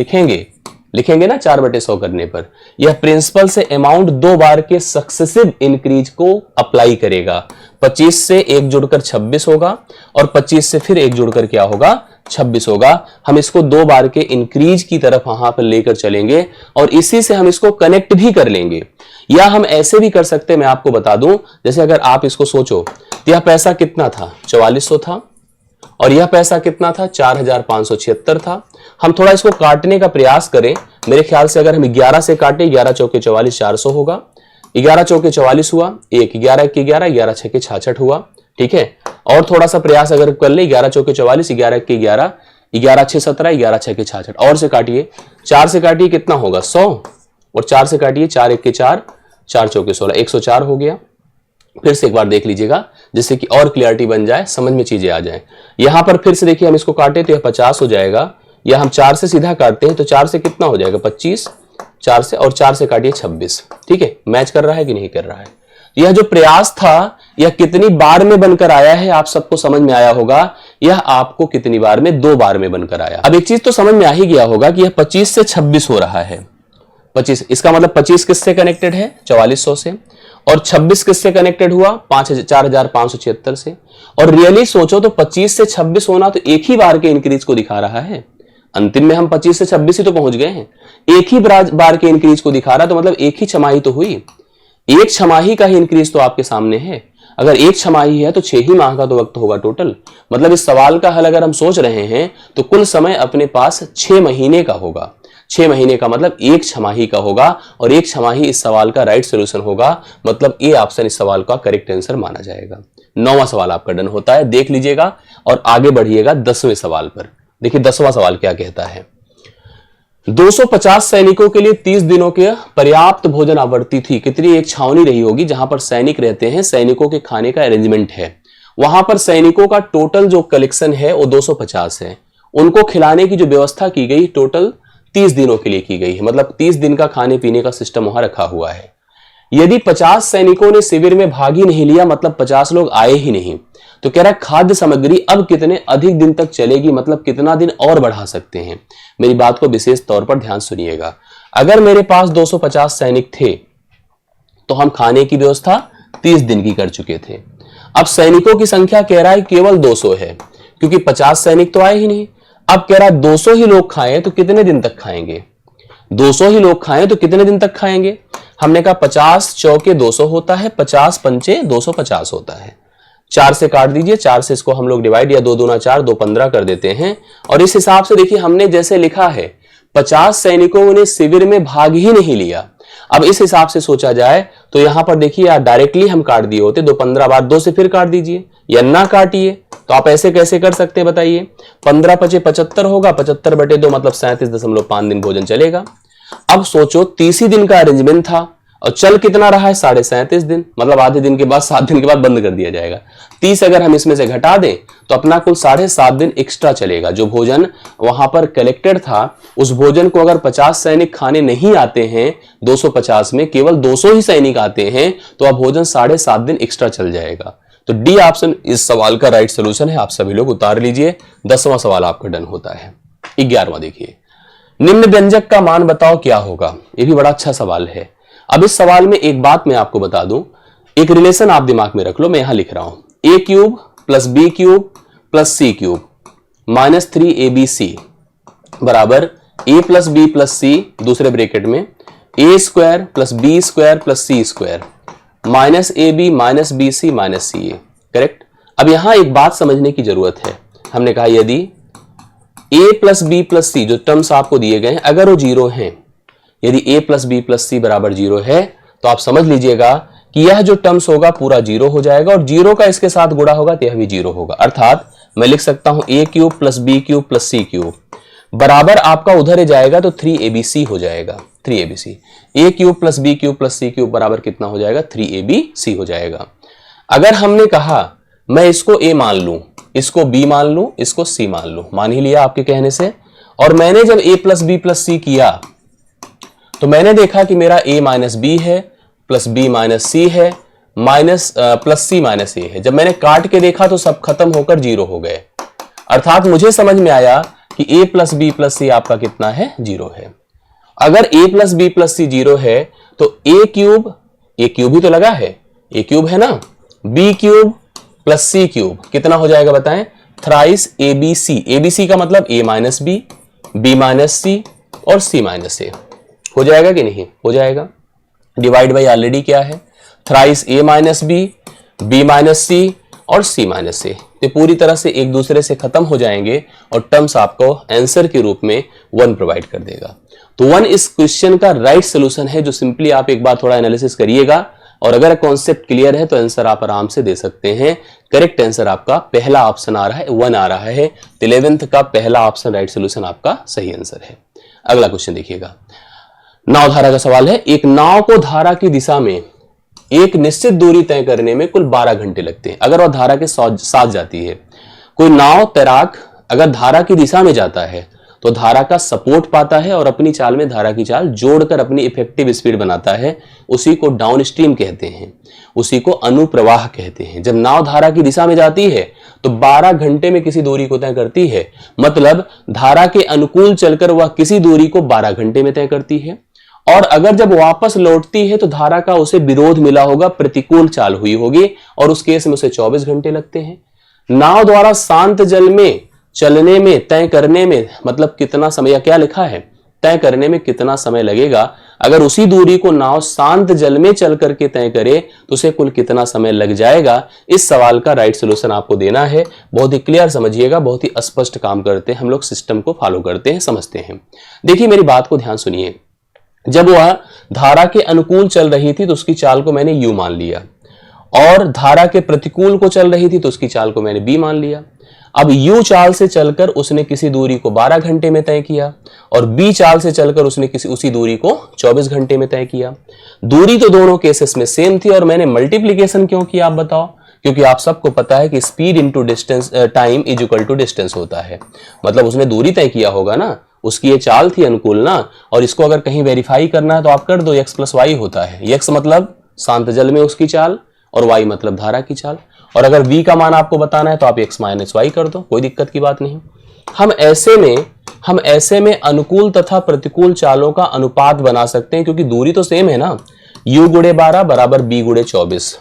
लिखेंगे ना 4/100 करने पर, यह प्रिंसिपल से अमाउंट 2 बार के सक्सेसिव इंक्रीज को अप्लाई करेगा। 25 से 1 जुड़कर 26 होगा और 25 से फिर 1 जुड़कर क्या होगा, 26 होगा। हम इसको 2 बार के इंक्रीज की तरफ वहां पर लेकर चलेंगे और इसी से हम इसको कनेक्ट भी कर लेंगे। या हम ऐसे भी कर सकते हैं, मैं आपको बता दूं, जैसे अगर आप इसको सोचो तो यह पैसा कितना था, 4400 था, और यह पैसा कितना था, 4576 था। हम थोड़ा इसको काटने का प्रयास करें। मेरे ख्याल से अगर हम 11 से काटे, 11 चौके 44, 400 होगा। 11 चौके 44 हुआ, 1 11 1 11, 11 6 66 हुआ। ठीक है, और थोड़ा सा प्रयास अगर कर ले, 11 चौके 44, 11 1 11, 11 6 17, 11 6 66, और से काटिए, 4 से काटिए कितना होगा, 100, और 4 से काटिए, 4 1 4, 4 चौके 16, 104 हो गया। फिर से एक बार देख लीजिएगा जिससे कि और क्लियरिटी बन जाए, समझ में चीजें आ जाए। यहां पर फिर से देखिए, हम इसको काटे तो यह 50 हो जाएगा, या हम 4 से सीधा काटते हैं तो 4 से कितना हो जाएगा, 25, 4 से, और 4 से काटिए 26। ठीक है, मैच कर रहा है कि नहीं कर रहा है। यह जो प्रयास था यह कितनी बार में बनकर आया है, आप सबको समझ में आया होगा। यह आपको कितनी बार में, 2 बार में बनकर आया। अब एक चीज तो समझ में आ ही गया होगा कि यह 25 से 26 हो रहा है। 25, इसका मतलब 25 किससे कनेक्टेड है, 4400 से, और 26 किससे कनेक्टेड हुआ, 4576 से। और रियली सोचो तो 25 से 26 होना तो एक ही बार के इंक्रीज को दिखा रहा है। अंतिम में हम 25 से 26 ही तो पहुंच गए हैं, एक ही बार के इंक्रीज को दिखा रहा है, तो मतलब एक ही छमाही तो हुई, एक छमाही का ही इंक्रीज तो आपके सामने है। अगर एक छमाही है तो 6 ही माह का तो वक्त होगा टोटल। मतलब इस सवाल का हल अगर हम सोच रहे हैं तो कुल समय अपने पास 6 महीने का होगा। 6 महीने का मतलब एक छमाही का होगा, और एक छमाही इस सवाल का राइट सोल्यूशन होगा। मतलब ए ऑप्शन इस सवाल का करेक्ट आंसर माना जाएगा। 9वां सवाल आपका डन होता है, देख लीजिएगा और आगे बढ़िएगा 10वें सवाल पर। देखिए 10वां सवाल क्या कहता है। 250 सैनिकों के लिए 30 दिनों के पर्याप्त भोजन आवर्ती थी। कितनी, एक छावनी रही होगी जहां पर सैनिक रहते हैं, सैनिकों के खाने का अरेंजमेंट है। वहां पर सैनिकों का टोटल जो कलेक्शन है वो 250 है। उनको खिलाने की जो व्यवस्था की गई टोटल 30 दिनों के लिए की गई है। मतलब 30 दिन का खाने पीने का सिस्टम वहां रखा हुआ है। यदि 50 सैनिकों ने शिविर में भाग ही नहीं लिया, मतलब 50 लोग आए ही नहीं, तो कह रहा है खाद्य सामग्री अब कितने अधिक दिन तक चलेगी, मतलब कितना दिन और बढ़ा सकते हैं। मेरी बात को विशेष तौर पर ध्यान सुनिएगा। अगर मेरे पास 250 सैनिक थे तो हम खाने की व्यवस्था 30 दिन की कर चुके थे। अब सैनिकों की संख्या कह रहा है केवल 200 है, क्योंकि 50 सैनिक तो आए ही नहीं। अब कह रहा है 200 ही लोग खाएं तो कितने दिन तक खाएंगे, 200 ही लोग खाएं तो कितने दिन तक खाएंगे। हमने कहा 50 चौके 200 होता है, 50 पंचे 250 होता है। 4 से काट दीजिए, 4 से इसको हम लोग डिवाइड, या 2 दूना 4, 2 15 कर देते हैं। और इस हिसाब से देखिए हमने जैसे लिखा है 50 सैनिकों ने शिविर में भाग ही नहीं लिया। अब इस हिसाब से सोचा जाए तो यहां पर देखिए यार डायरेक्टली हम काट दिए होते, 2 15 बार 2 से फिर काट दीजिए, या ना काटिए तो आप ऐसे कैसे कर सकते हैं बताइए। 15 पचे 75 होगा, 75/2 मतलब 37.5 दिन भोजन चलेगा। अब सोचो 30 ही दिन का अरेंजमेंट था और चल कितना रहा है, 37.5 दिन, मतलब आधे दिन के बाद 7 दिन के बाद बंद कर दिया जाएगा। 30 अगर हम इसमें से घटा दें तो अपना कुल 7.5 दिन एक्स्ट्रा चलेगा। जो भोजन वहां पर कलेक्टेड था उस भोजन को अगर 50 सैनिक खाने नहीं आते हैं, 250 में केवल 200 ही सैनिक आते हैं, तो अब भोजन 7.5 दिन एक्स्ट्रा चल जाएगा। तो डी ऑप्शन इस सवाल का राइट सोल्यूशन है। आप सभी लोग उतार लीजिए। 10वां सवाल आपका डन होता है। 11वां देखिए, निम्न व्यंजक का मान बताओ क्या होगा। यह भी बड़ा अच्छा सवाल है। अब इस सवाल में एक बात मैं आपको बता दूं, एक रिलेशन आप दिमाग में रख लो। मैं यहां लिख रहा हूं a³ + b³ + c³ -3abc बराबर a + b + c दूसरे ब्रैकेट में a² + b² + c² -ab -bc -ca। Correct. अब यहां एक बात समझने की जरूरत है। हमने कहा यदि a + b + c जो टर्म्स आपको दिए गए हैं अगर वो 0 हैं, यदि a + b + c बराबर 0 है तो आप समझ लीजिएगा कि यह जो टर्म्स होगा पूरा 0 हो जाएगा, और 0 का इसके साथ गुणा होगा तो यह भी 0 होगा। अर्थात मैं लिख सकता हूं a³ + b³ + c³ बराबर आपका उधर ही जाएगा तो 3abc हो जाएगा। 3abc a³ + b³ + c³ बराबर कितना हो जाएगा, 3abc हो जाएगा। अगर हमने कहा मैं इसको a मान लूं, इसको b मान लूं, इसको c मान लूं, मान ही लिया आपके कहने से, और मैंने जब a + b + c किया तो मैंने देखा कि मेरा a - b है प्लस बी माइनस सी है, माइनस प्लस सी माइनस ए है। जब मैंने काट के देखा तो सब खत्म होकर जीरो हो गए, अर्थात मुझे समझ में आया कि ए प्लस बी प्लस सी आपका कितना है, जीरो है। अगर ए प्लस बी प्लस सी जीरो है तो ए क्यूब ही तो लगा है, ए क्यूब है ना, B cube plus C cube कितना हो जाएगा बताएं, thrice A B C. A B C का मतलब A minus B minus C और सी माइनस ए। हो जाएगा कि नहीं, हो जाएगा। डिवाइड बाई ऑलरेडी क्या है, थ्राइस ए माइनस बी माइनस सी और सी माइनस ए। ये पूरी तरह से एक दूसरे से खत्म हो जाएंगे और टर्म्स आपको आंसर के रूप में 1 प्रोवाइड कर देगा। तो 1 इस क्वेश्चन का राइट सोल्यूशन है, जो सिंपली आप एक बार थोड़ा एनालिसिस करिएगा और अगर कॉन्सेप्ट क्लियर है तो आंसर आप आराम से दे सकते हैं। करेक्ट आंसर आपका पहला ऑप्शन आ रहा है, 1 आ रहा है। 11th का पहला ऑप्शन राइट सोल्यूशन आपका सही आंसर है। अगला क्वेश्चन देखिएगा, नाव धारा का सवाल है। एक नाव को धारा की दिशा में एक निश्चित दूरी तय करने में कुल 12 घंटे लगते हैं अगर वह धारा के साथ जाती है। कोई नाव तैराक अगर धारा की दिशा में जाता है तो धारा का सपोर्ट पाता है और अपनी चाल में धारा की चाल जोड़कर अपनी इफेक्टिव स्पीड बनाता है, उसी को डाउन स्ट्रीम कहते हैं, उसी को अनुप्रवाह कहते हैं। जब नाव धारा की दिशा में जाती है तो 12 घंटे में किसी दूरी को तय करती है, मतलब धारा के अनुकूल चलकर वह किसी दूरी को 12 घंटे में तय करती है। और अगर जब वापस लौटती है तो धारा का उसे विरोध मिला होगा, प्रतिकूल चाल हुई होगी और उस केस में उसे 24 घंटे लगते हैं। नाव द्वारा शांत जल में चलने में तय करने में मतलब कितना समय, या क्या लिखा है, तय करने में कितना समय लगेगा। अगर उसी दूरी को नाव शांत जल में चल करके तय करे तो उसे कुल कितना समय लग जाएगा। इस सवाल का राइट सोल्यूशन आपको देना है। बहुत ही क्लियर समझिएगा, बहुत ही स्पष्ट काम करते हैं हम लोग, सिस्टम को फॉलो करते हैं, समझते हैं। देखिए मेरी बात को ध्यान सुनिए। जब वह धारा के अनुकूल चल रही थी तो उसकी चाल को मैंने u मान लिया, और धारा के प्रतिकूल को चल रही थी तो उसकी चाल को मैंने b मान लिया। अब u चाल से चलकर उसने किसी दूरी को 12 घंटे में तय किया और b चाल से चलकर उसने उसी दूरी को 24 घंटे में तय किया। दूरी तो दोनों केसेस में सेम थी और मैंने मल्टीप्लीकेशन क्यों किया आप बताओ, क्योंकि आप सबको पता है कि speed into distance time is equal to distance होता है। मतलब उसने दूरी तय किया होगा ना, उसकी ये चाल थी अनुकूल ना, और इसको अगर कहीं वेरीफाई करना है तो आप कर दो, x प्लस वाई होता है। x मतलब शांत जल में उसकी चाल और y मतलब धारा की चाल, और अगर v का मान आपको बताना है तो आप x माइनस वाई कर दो, कोई दिक्कत की बात नहीं। हम ऐसे में अनुकूल तथा प्रतिकूल चालों का अनुपात बना सकते हैं, क्योंकि दूरी तो सेम है ना। u गुणे 12 बराबर b गुणे 24,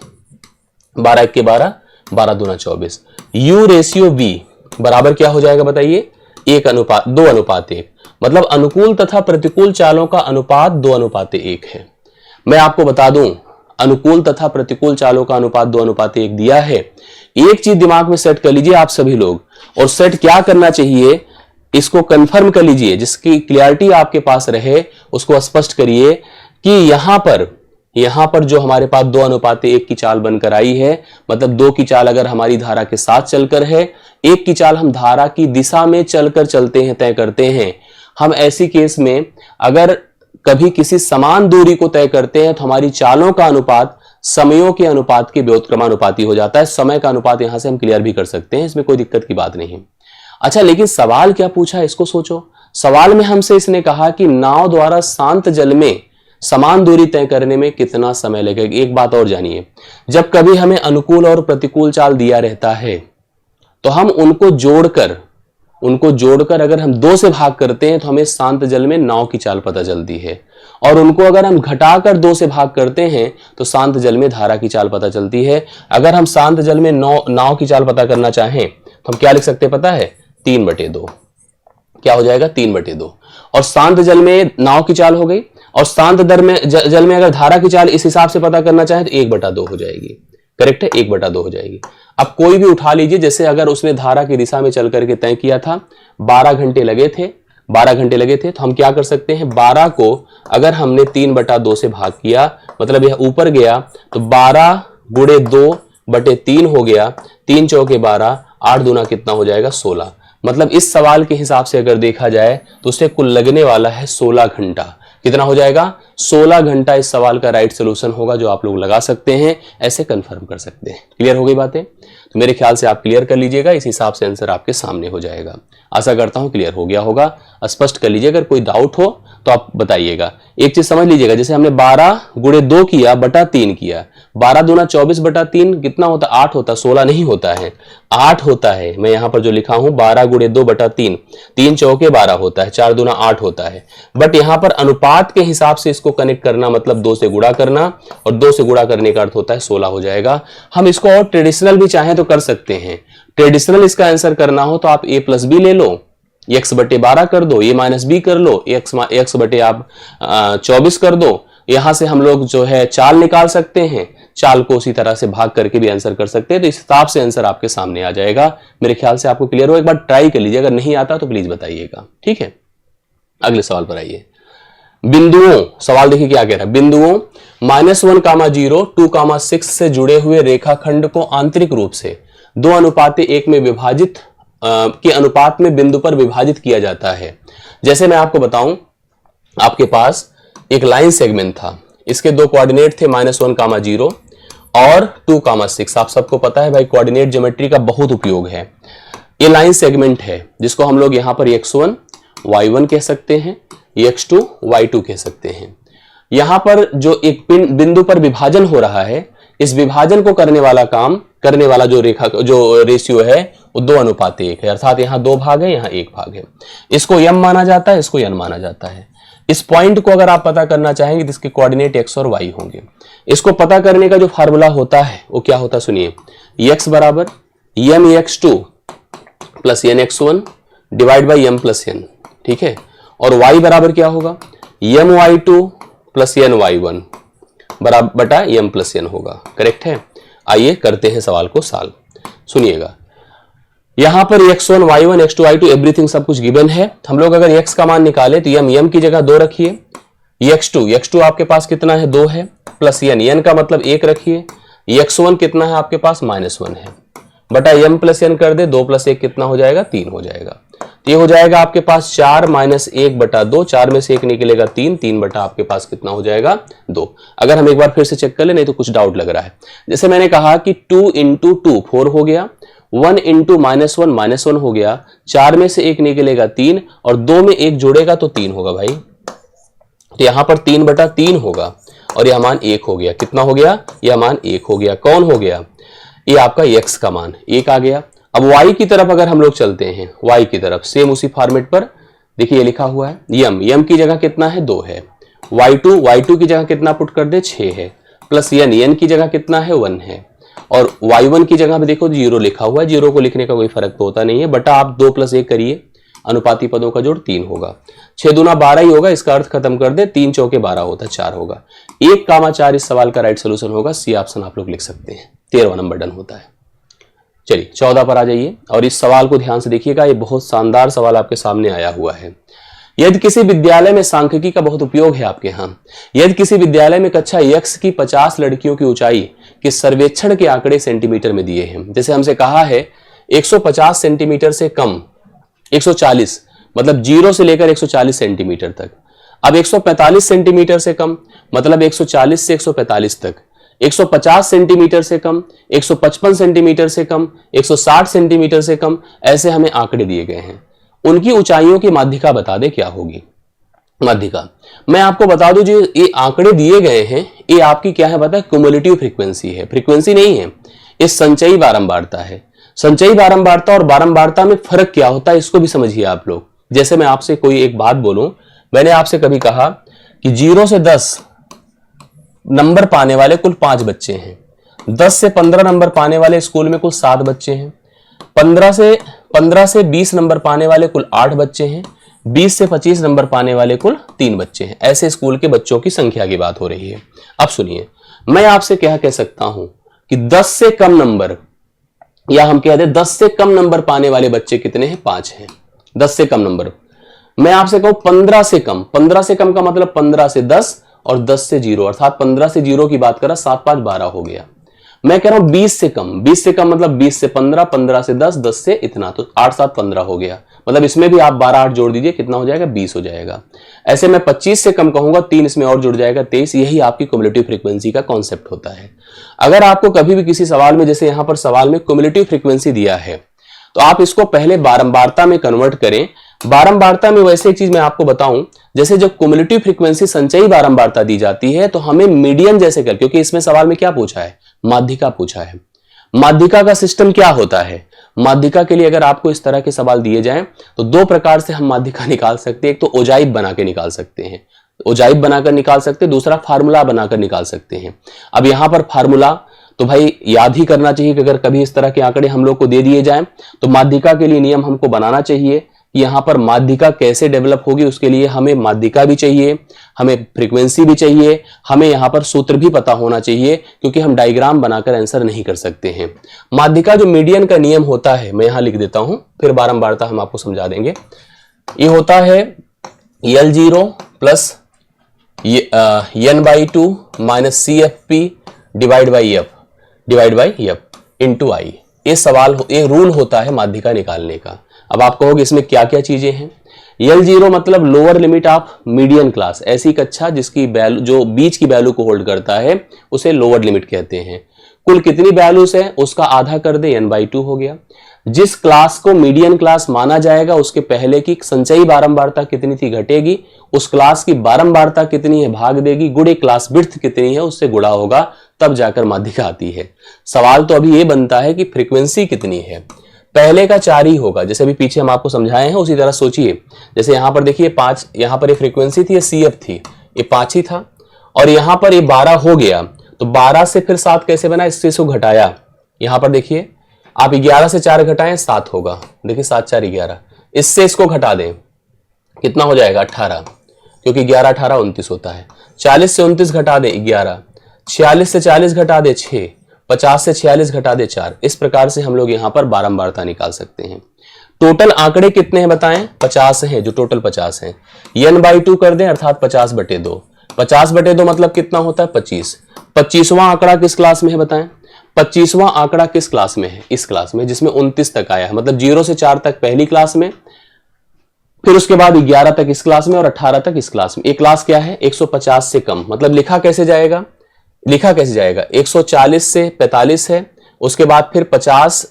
12 1 के 12, 12 दूना 24। u रेशियो v बराबर क्या हो जाएगा बताइए, 2 अनुपात 1। मतलब अनुकूल तथा प्रतिकूल चालों का अनुपात 2 अनुपात 1 है। मैं आपको बता दूं, अनुकूल तथा प्रतिकूल चालों का अनुपात 2 अनुपात 1 दिया है। एक चीज दिमाग में सेट कर लीजिए आप सभी लोग, और सेट क्या करना चाहिए, इसको कंफर्म कर लीजिए, जिसकी क्लियरिटी आपके पास रहे उसको स्पष्ट करिए कि यहां पर जो हमारे पास 2 अनुपात 1 की चाल बनकर आई है, मतलब 2 की चाल अगर हमारी धारा के साथ चलकर है, 1 की चाल हम धारा की दिशा में चलकर चलते हैं, तय करते हैं। हम ऐसी केस में अगर कभी किसी समान दूरी को तय करते हैं तो हमारी चालों का अनुपात समयों के अनुपात के व्युत्क्रमानुपाती हो जाता है। समय का अनुपात यहां से हम क्लियर भी कर सकते हैं, इसमें कोई दिक्कत की बात नहीं। अच्छा, लेकिन सवाल क्या पूछा इसको सोचो। सवाल में हमसे इसने कहा कि नाव द्वारा शांत जल में समान दूरी तय करने में कितना समय लगेगा। एक बात और जानिए, जब कभी हमें अनुकूल और प्रतिकूल चाल दिया रहता है तो हम उनको जोड़कर अगर हम 2 से भाग करते हैं तो हमें शांत जल में नाव की चाल पता चलती है, और उनको अगर हम घटाकर 2 से भाग करते हैं तो शांत जल में धारा की चाल पता चलती है। अगर हम शांत जल में नाव की चाल पता करना चाहें तो हम क्या लिख सकते हैं पता है, 3/2। क्या हो जाएगा, 3/2। और शांत जल में नाव की चाल हो गई, और शांत जल में अगर धारा की चाल इस हिसाब से पता करना चाहे तो 1/2 हो जाएगी। करेक्ट है, 1/2 हो जाएगी। अब कोई भी उठा लीजिए, जैसे अगर उसने धारा की दिशा में चल करके तय किया था, 12 घंटे लगे थे, तो हम क्या कर सकते हैं, 12 को अगर हमने 3/2 से भाग किया, मतलब यह ऊपर गया तो 12 गुणे 2/3 हो गया, 3 चौके 12, 8 दूना कितना हो जाएगा, 16। मतलब इस सवाल के हिसाब से अगर देखा जाए तो उसे कुल लगने वाला है 16 घंटा। कितना हो जाएगा, 16 घंटा इस सवाल का राइट सोल्यूशन होगा, जो आप लोग लगा सकते हैं, ऐसे कंफर्म कर सकते हैं। क्लियर हो गई बातें। तो मेरे ख्याल से आप क्लियर कर लीजिएगा, इस हिसाब से आंसर आपके सामने हो जाएगा। आशा करता हूं क्लियर हो गया होगा। स्पष्ट कर लीजिए, अगर कोई डाउट हो तो आप बताइएगा। एक चीज समझ लीजिएगा, जैसे हमने 12 गुणे 2 किया बटा 3 किया, 12 दूना 24 बटा 3 कितना होता है? 8 होता है, 16 नहीं होता है, 8 होता है। मैं यहां पर जो लिखा हूं 12 गुणे 2 बटा 3, 3 चौके 12 होता है, 4 दूना 8 होता है। बट यहां पर अनुपात के हिसाब से इसको कनेक्ट करना, मतलब 2 से गुणा करना, और 2 से गुणा करने का अर्थ होता है 16 हो जाएगा। हम इसको और ट्रेडिशनल भी चाहें तो कर सकते हैं। ट्रेडिशनल इसका आंसर करना हो तो आप a प्लस बी ले लो, x बटे 12 कर दो, a माइनस बी कर लो, x बटे आप 24 कर दो। यहां से हम लोग जो है चाल निकाल सकते हैं, चाल को उसी तरह से भाग करके भी आंसर कर सकते हैं। तो इस हिसाब से आंसर आपके सामने आ जाएगा। मेरे ख्याल से आपको क्लियर हो, एक बार ट्राई कर लीजिए, अगर नहीं आता तो प्लीज बताइएगा, ठीक है। अगले सवाल पर आइए। बिंदुओं, सवाल देखिए क्या कह रहा है। बिंदुओं -1, 0, 2, 6 से जुड़े हुए रेखाखंड को आंतरिक रूप से 2:1 में विभाजित के अनुपात में बिंदु पर विभाजित किया जाता है। जैसे मैं आपको बताऊं, आपके पास एक लाइन सेगमेंट था, इसके दो कोऑर्डिनेट थे -1, 0 और 2, 6। आप सबको पता है भाई, कोऑर्डिनेट ज्योमेट्री का बहुत उपयोग है। ये लाइन सेगमेंट है जिसको हम लोग यहां पर x1 y1 कह सकते हैं, x2 y2 कह सकते हैं। यहां पर जो एक बिंदु पर विभाजन हो रहा है, इस विभाजन को करने वाला जो रेशियो है वो 2:1 है, अर्थात यहां 2 भाग है, यहां 1 भाग है। इसको m माना जाता है, इसको n माना जाता है। इस पॉइंट को अगर आप पता करना चाहेंगे तो इसके कोऑर्डिनेट x और y होंगे। इसको पता करने का जो फार्मूला होता है वो क्या होता है, सुनिए। x बराबर mx2 plus nx1 divide by m plus n, ठीक है। और y बराबर क्या होगा, my2 प्लस ny1 बराबर बटा m प्लस n होगा, करेक्ट है। आइए करते हैं सवाल को सॉल्व। सुनिएगा, यहां पर x1 y1 x2 y2 everything सब कुछ गिवन है। हम लोग अगर x का मान निकाले तो m की जगह 2 रखिए, x2 आपके पास कितना है, 2 है, प्लस n का मतलब 1 रखिए, x1 कितना है आपके पास, -1 है, बटा m प्लस n कर दे, 2 प्लस 1 कितना हो जाएगा, 3 हो जाएगा। तो ये हो जाएगा आपके पास 4 - 1 बटा 2, 4 में से 1 निकलेगा 3, 3 बटा आपके पास कितना हो जाएगा, 2। अगर हम एक बार फिर से चेक कर ले, नहीं तो कुछ डाउट लग रहा है। जैसे मैंने कहा कि 2 × 2 4 हो गया, 1 × -1 हो गया, 4 में से 1 निकलेगा 3, और 2 में 1 जोड़ेगा तो 3 होगा भाई। तो यहां पर 3 बटा 3 होगा, और यह मान 1 हो गया। कितना हो गया, यह मान 1 हो गया। कौन हो गया, ये आपका x का मान 1 आ गया। अब y की तरफ अगर हम लोग चलते हैं, y की तरफ सेम उसी फॉर्मेट पर देखिए, ये लिखा हुआ है m की जगह कितना है, 2 है, y2 की जगह कितना पुट कर दे, 6 है, प्लस n की जगह कितना है, 1 है, और y1 की जगह पे देखो 0 लिखा हुआ है। 0 को लिखने का कोई फर्क तो होता नहीं है, बटा आप 2 + 1 करिए, अनुपाती पदों का जोड़ 3 होगा, 6 दूना 12 ही होगा, इसका अर्थ खत्म कर दे, 3 चौके 12 होता है, 4 होगा। 1, 4 इस सवाल का राइट सोल्यूशन होगा, सी ऑप्शन आप लोग लिख सकते हैं। 13वां नंबर डन होता है। चलिए 14 पर आ जाइए, और इस सवाल को ध्यान से देखिएगा, ये बहुत शानदार सवाल आपके सामने आया हुआ है। यदि किसी विद्यालय में सांख्यिकी का बहुत उपयोग है आपके यहाँ, यदि किसी विद्यालय में कक्षा x की 50 लड़कियों की ऊंचाई के सर्वेक्षण के आंकड़े सेंटीमीटर में दिए हैं। जैसे हमसे कहा है 150 सेंटीमीटर से कम, 140 मतलब 0 से लेकर 140 सेंटीमीटर तक। अब 145 सेंटीमीटर से कम मतलब 140 से 145 तक, 150 सेंटीमीटर से कम, 155 सेंटीमीटर से कम, 160 सेंटीमीटर से कम, ऐसे हमें आंकड़े दिए गए हैं। उनकी ऊंचाइयों की माध्यिका बता दे क्या होगी। माध्यिका मैं आपको बता दूं, जो ये आंकड़े दिए गए हैं ये आपकी क्या है पता है, क्युमुलेटिव फ्रीक्वेंसी है, फ्रीक्वेंसी नहीं है, ये संचयी बारंबारता है। संचयी बारंबारता और बारंबारता में फर्क क्या होता है इसको भी समझिए आप लोग। जैसे मैं आपसे कोई एक बात बोलूं, मैंने आपसे कभी कहा कि 0 से 10 नंबर पाने वाले कुल 5 बच्चे हैं, 10 से 15 नंबर पाने वाले स्कूल में कुल 7 बच्चे हैं, 15 से 20 नंबर पाने वाले कुल 8 बच्चे हैं, 20 से 25 नंबर पाने वाले कुल 3 बच्चे हैं। ऐसे स्कूल के बच्चों की संख्या की बात हो रही है। अब सुनिए, मैं आपसे क्या कह सकता हूं कि 10 से कम नंबर, या हम कह दें 10 से कम नंबर पाने वाले बच्चे कितने हैं, 5 हैं। 10 से कम नंबर, मैं आपसे कहूं 15 से कम, 15 से कम का मतलब 15 से 10 और 10 से 0, अर्थात 15 से 0 की बात करा, 7 5 12 हो गया। मैं कह रहा हूं 20 से कम, 20 से कम मतलब 20 से 15, 15 से 10, 10 से इतना, तो 8 7 15 हो गया। मतलब इसमें भी आप 12 8 जोड़ दीजिए, कितना हो जाएगा? 20 हो जाएगा। ऐसे मैं 25 से कम कहूंगा, 3 इसमें और जुड़ जाएगा, 23। यही आपकी क्युमुलेटिव फ्रीक्वेंसी का कॉन्सेप्ट होता है। अगर आपको कभी भी किसी सवाल में, जैसे यहां पर सवाल में क्युमुलेटिव फ्रीक्वेंसी दिया है, तो आप इसको पहले बारंबारता में कन्वर्ट करें। बारंबारता में वैसे एक चीज मैं आपको बताऊं, जैसे जब क्युमुलेटिव फ्रीक्वेंसी संचयी बारंबारता दी जाती है तो हमें मीडियन जैसे कर, क्योंकि इसमें सवाल में क्या पूछा है? माध्यिका पूछा है। माध्यिका का सिस्टम क्या होता है? माध्यिका के लिए अगर आपको इस तरह के सवाल दिए जाएं तो दो प्रकार से हम माध्यिका निकाल सकते हैं। एक तो ओजाइव बना के निकाल सकते हैं, ओजाइव बनाकर निकाल सकते हैं, दूसरा फार्मूला बनाकर निकाल सकते हैं। अब यहां पर फार्मूला तो भाई याद ही करना चाहिए कि अगर कभी इस तरह के आंकड़े हम लोग को दे दिए जाएं तो माध्यिका के लिए नियम हमको बनाना चाहिए कि यहां पर माध्यिका कैसे डेवलप होगी। उसके लिए हमें माध्यिका भी चाहिए, हमें फ्रीक्वेंसी भी चाहिए, हमें यहां पर सूत्र भी पता होना चाहिए, क्योंकि हम डायग्राम बनाकर आंसर नहीं कर सकते हैं। माध्यिका जो मीडियन का नियम होता है, मैं यहां लिख देता हूं, फिर बारंबारता हम आपको समझा देंगे। ये होता है L0 plus n/2 minus CFP divide by F into I. ये रूल होता है माध्यिका निकालने का। अब आप कहोगे इसमें क्या क्या चीजें हैं? L0 मतलब lower limit of median class, ऐसी कक्षा जिसकी वैल्यू, जो बीच की वैल्यू को होल्ड करता है, उसे लोअर लिमिट कहते हैं। कुल कितनी वैल्यूज है उसका आधा कर दे, n/2 हो गया। जिस क्लास को मीडियन क्लास माना जाएगा उसके पहले की संचयी बारंबारता कितनी थी, घटेगी। उस क्लास की बारंबारता कितनी है, भाग देगी। गुणे क्लास विड्थ कितनी है, उससे गुणा होगा, तब जाकर माध्यिका आती है। सवाल तो अभी ये बनता है कि फ्रीक्वेंसी कितनी है। पहले का 4 ही होगा, जैसे अभी पीछे हम आपको समझाए हैं उसी तरह सोचिए। जैसे यहां पर देखिए 5, यहां पर ये फ्रीक्वेंसी थी, ये CF थी, ये 5 ही था, और यहां पर ये 12 हो गया। तो 12 से फिर 7 कैसे बना, इससे घटाया। यहां पर देखिए आप 11 से 4 घटाएं, 7 होगा। देखिए 7 4 11, इससे इसको घटा दें, कितना हो जाएगा? 18, क्योंकि 11 18 29 होता है। 40 से 29 घटा दे 11, 46 से 40 घटा दे 6, 50 से 46 घटा दे 4। इस प्रकार से हम लोग यहां पर बारंबारता निकाल सकते हैं। टोटल आंकड़े कितने हैं बताएं? 50 हैं, जो टोटल 50 हैं। n/2 कर दें, अर्थात 50/2। 50/2 मतलब कितना होता है? 25। 25वां आंकड़ा किस क्लास में है बताएं? 25वां आंकड़ा किस क्लास में है? इस क्लास में, जिसमें 29 तक आया है। मतलब 0 से 4 तक पहली क्लास में, फिर उसके बाद 11 तक इस क्लास में और 18 तक इस क्लास में। एक क्लास क्या है? 150 से कम। मतलब लिखा कैसे जाएगा? 140 से 45 है, उसके बाद फिर 50,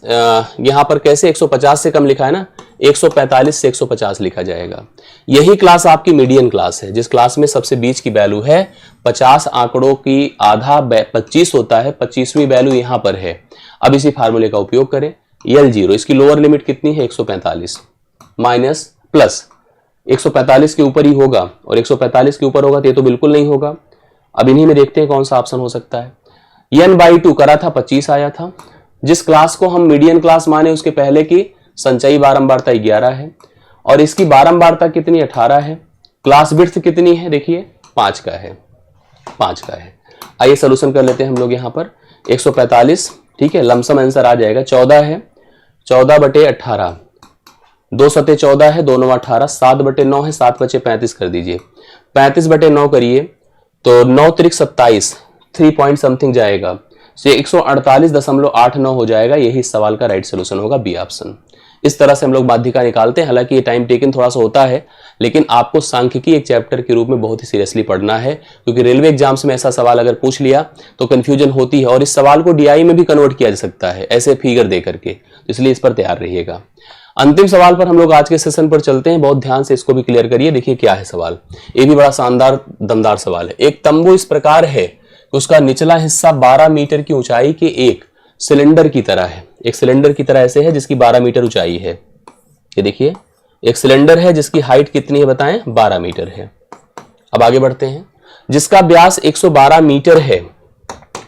यहां पर कैसे 150 से कम लिखा है ना, 145 से 150 लिखा जाएगा। यही क्लास आपकी मीडियन क्लास है, जिस क्लास में सबसे बीच की वैल्यू है 50 आंकड़ों की आधा 25 होता है, 25वीं वैल्यू यहां पर है। अब इसी फार्मूले का उपयोग करें। L0 इसकी लोअर लिमिट कितनी है? 145 माइनस प्लस 145 के ऊपर ही होगा, और 145 के ऊपर होगा तो ये तो बिल्कुल नहीं होगा। अब इन्हीं में देखते हैं कौन सा ऑप्शन हो सकता है। n/2 करा था, 25 आया था। जिस क्लास को हम मीडियन क्लास माने उसके पहले की संचयी बारंबारता 11 है, और इसकी बारंबारता कितनी? 18 है। क्लास विड्थ कितनी है? देखिए 5 का है, 5 का है। आइए सोल्यूशन कर लेते हैं हम लोग। यहाँ पर 145, ठीक है, लमसम आंसर आ जाएगा। 14 है, 14/18, 2 सते 14 है, 2 9 18, 7/9 है, 7 बचे 35 कर दीजिए। 35/9 करिए तो 9 त्रिक 27, 3 पॉइंट समथिंग जाएगा, तो 148.89 हो जाएगा। यही इस सवाल का राइट सोल्यूशन होगा, बी ऑप्शन। इस तरह से हम लोग माध्यिका निकालते हैं। हालांकि ये टाइम टेकन थोड़ा सा होता है, लेकिन आपको सांख्यिकी एक चैप्टर के रूप में बहुत ही सीरियसली पढ़ना है, क्योंकि रेलवे एग्जाम्स में ऐसा सवाल अगर पूछ लिया तो कंफ्यूजन होती है, और इस सवाल को DI में भी कन्वर्ट किया जा सकता है ऐसे फिगर दे करके, इसलिए इस पर तैयार रहिएगा। अंतिम सवाल पर हम लोग आज के सेशन पर चलते हैं। बहुत ध्यान से इसको भी क्लियर करिए। देखिए क्या है सवाल, ये भी बड़ा शानदार दमदार सवाल है। एक तंबू इस प्रकार है कि उसका निचला हिस्सा 12 मीटर की ऊंचाई के एक सिलेंडर की तरह है। एक सिलेंडर की तरह ऐसे है जिसकी 12 मीटर ऊंचाई है। ये देखिए एक सिलेंडर है जिसकी हाइट कितनी है बताएं? 12 मीटर है। अब आगे बढ़ते हैं। जिसका व्यास 112 मीटर है,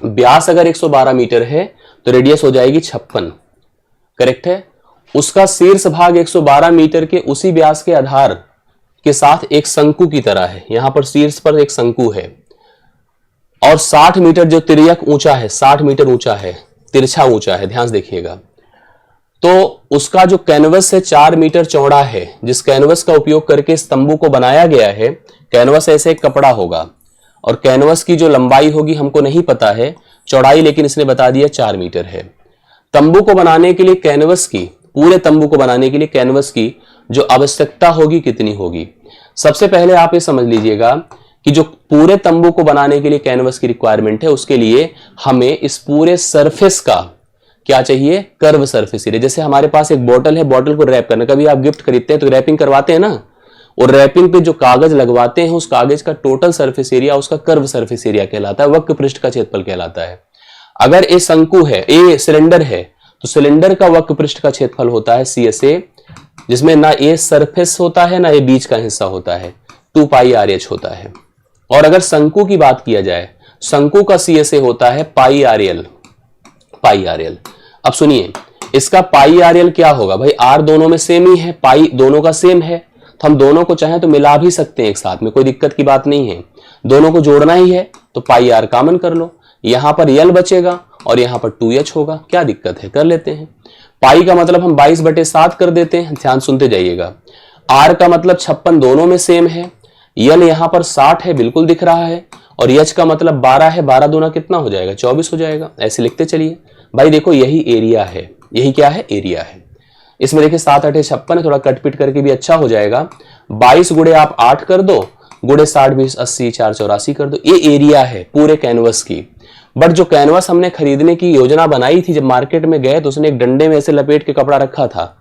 व्यास अगर 112 मीटर है तो रेडियस हो जाएगी 56, करेक्ट है। उसका शीर्ष भाग 112 मीटर के उसी व्यास के आधार के साथ एक शंकु की तरह है। यहां पर शीर्ष पर एक शंकु है, और 60 मीटर जो तिर्यक ऊंचा है, 60 मीटर ऊंचा है, तिरछा ऊंचा है, ध्यान से देखिएगा। तो उसका जो कैनवस है 4 मीटर चौड़ा है। जिस कैनवस का उपयोग करके इस तंबू को बनाया गया है, कैनवस ऐसे एक कपड़ा होगा, और कैनवस की जो लंबाई होगी हमको नहीं पता है, चौड़ाई लेकिन इसने बता दिया 4 मीटर है। तंबू को बनाने के लिए कैनवस की, पूरे तंबू को बनाने के लिए कैनवस की जो आवश्यकता होगी कितनी होगी। सबसे पहले आप ये समझ लीजिएगा कि जो पूरे तंबू को बनाने के लिए कैनवस की रिक्वायरमेंट है, उसके लिए हमें इस पूरे सरफेस का क्या चाहिए, कर्व सरफेस एरिया। जैसे हमारे पास एक बोतल है, बोतल को रैप करना, कभी आप गिफ्ट खरीदते हैं तो रैपिंग करवाते हैं ना, और रैपिंग पे जो कागज लगवाते हैं उस कागज का टोटल सरफेस एरिया उसका कर्व सरफेस एरिया कहलाता है, वक्र पृष्ठ का क्षेत्रफल कहलाता है। अगर ए शंकु है, ए सिलेंडर है, तो सिलेंडर का वक्र पृष्ठ का क्षेत्रफल होता है CSA, जिसमें ना ए सरफेस होता है ना ये बीच का हिस्सा होता है, 2 पाई RH होता है। और अगर शंकु की बात किया जाए, शंकु का CSA होता है पाई RL। अब सुनिए, इसका पाई RL क्या होगा भाई, R दोनों में सेम ही है, पाई दोनों का सेम है, तो हम दोनों को चाहें तो मिला भी सकते हैं एक साथ में, कोई दिक्कत की बात नहीं है। दोनों को जोड़ना ही है तो पाई R कॉमन कर लो, यहां पर L बचेगा और यहां पर 2H होगा, क्या दिक्कत है, कर लेते हैं। पाई का मतलब हम 22/7 कर देते हैं, ध्यान सुनते जाइएगा। R का मतलब 56 दोनों में सेम है, L यहां पर 60 है बिल्कुल दिख रहा है, और H का मतलब 12 है, 12 दूना कितना हो जाएगा, 24 हो जाएगा। ऐसे लिखते चलिए भाई, देखो यही एरिया है, यही क्या है, एरिया है। इसमें देखिए 7 8 56 है, थोड़ा कटपिट करके भी अच्छा हो जाएगा। 22 गुणे आप 8 कर दो, गुणे 60 20 80 4 84 कर दो, ये एरिया है पूरे कैनवस की। बट जो कैनवस हमने खरीदने की योजना बनाई थी, जब मार्केट में गए तो उसने एक डंडे में ऐसे लपेट के कपड़ा रखा था।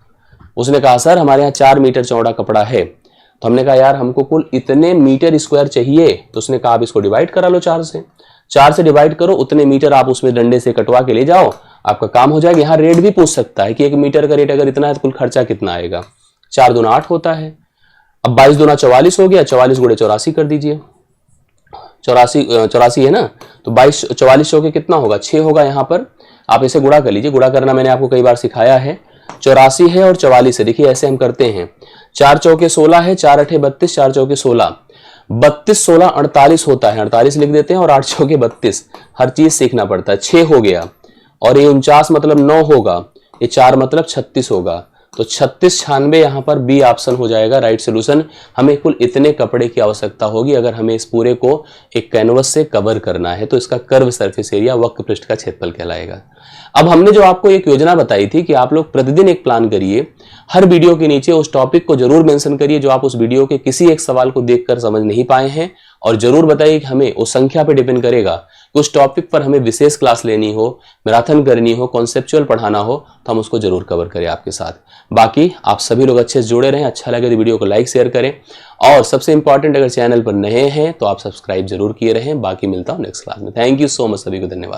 उसने कहा सर हमारे यहाँ 4 मीटर चौड़ा कपड़ा है, तो हमने कहा यार हमको कुल इतने मीटर स्क्वायर चाहिए, तो उसने कहा आप इसको डिवाइड करा लो 4 से डिवाइड करो, उतने मीटर आप उसमें डंडे से कटवा के ले जाओ, आपका काम हो जाएगा। यहाँ रेट भी पूछ सकता है कि 1 मीटर का रेट अगर इतना है तो कुल खर्चा कितना आएगा। 4 दूना 8 होता है, अब 22 दूना 44 हो गया, 44 गुणे 84 कर दीजिए, 84 है ना, तो 22 44 होके कितना होगा, 6 होगा। यहाँ पर आप इसे गुणा कर लीजिए, गुणा करना मैंने आपको कई बार सिखाया है। 84 है और 44 है, देखिए ऐसे हम करते हैं, 4 चौके 16 है, 4 8 32, 4 चौके 16, 32 16 48 होता है, 48 लिख देते हैं, और 8 चौके 32, हर चीज सीखना पड़ता है। 6 हो गया, और ये 49 मतलब 9 होगा, ये 4 मतलब 36 होगा, तो 36 96 यहाँ पर बी ऑप्शन हो जाएगा राइट सोल्यूशन। हमें कुल इतने कपड़े की आवश्यकता होगी अगर हमें इस पूरे को एक कैनवस से कवर करना है, तो इसका कर्व सरफेस एरिया वक्र पृष्ठ का क्षेत्रफल कहलाएगा। अब हमने जो आपको एक योजना बताई थी कि आप लोग प्रतिदिन एक प्लान करिए, हर वीडियो के नीचे उस टॉपिक को जरूर मेंशन करिए जो आप उस वीडियो के किसी एक सवाल को देखकर समझ नहीं पाए हैं, और जरूर बताइए कि हमें उस संख्या पे डिपेंड करेगा कि उस टॉपिक पर हमें विशेष क्लास लेनी हो, मैराथन करनी हो, कॉन्सेप्चुअल पढ़ाना हो, तो हम उसको जरूर कवर करें आपके साथ। बाकी आप सभी लोग अच्छे से जुड़े रहें, अच्छा लगे तो वीडियो को लाइक शेयर करें, और सबसे इंपॉर्टेंट अगर चैनल पर नए हैं तो आप सब्सक्राइब जरूर किए रहें। बाकी मिलता हूं नेक्स्ट क्लास में। थैंक यू सो मच, सभी को धन्यवाद।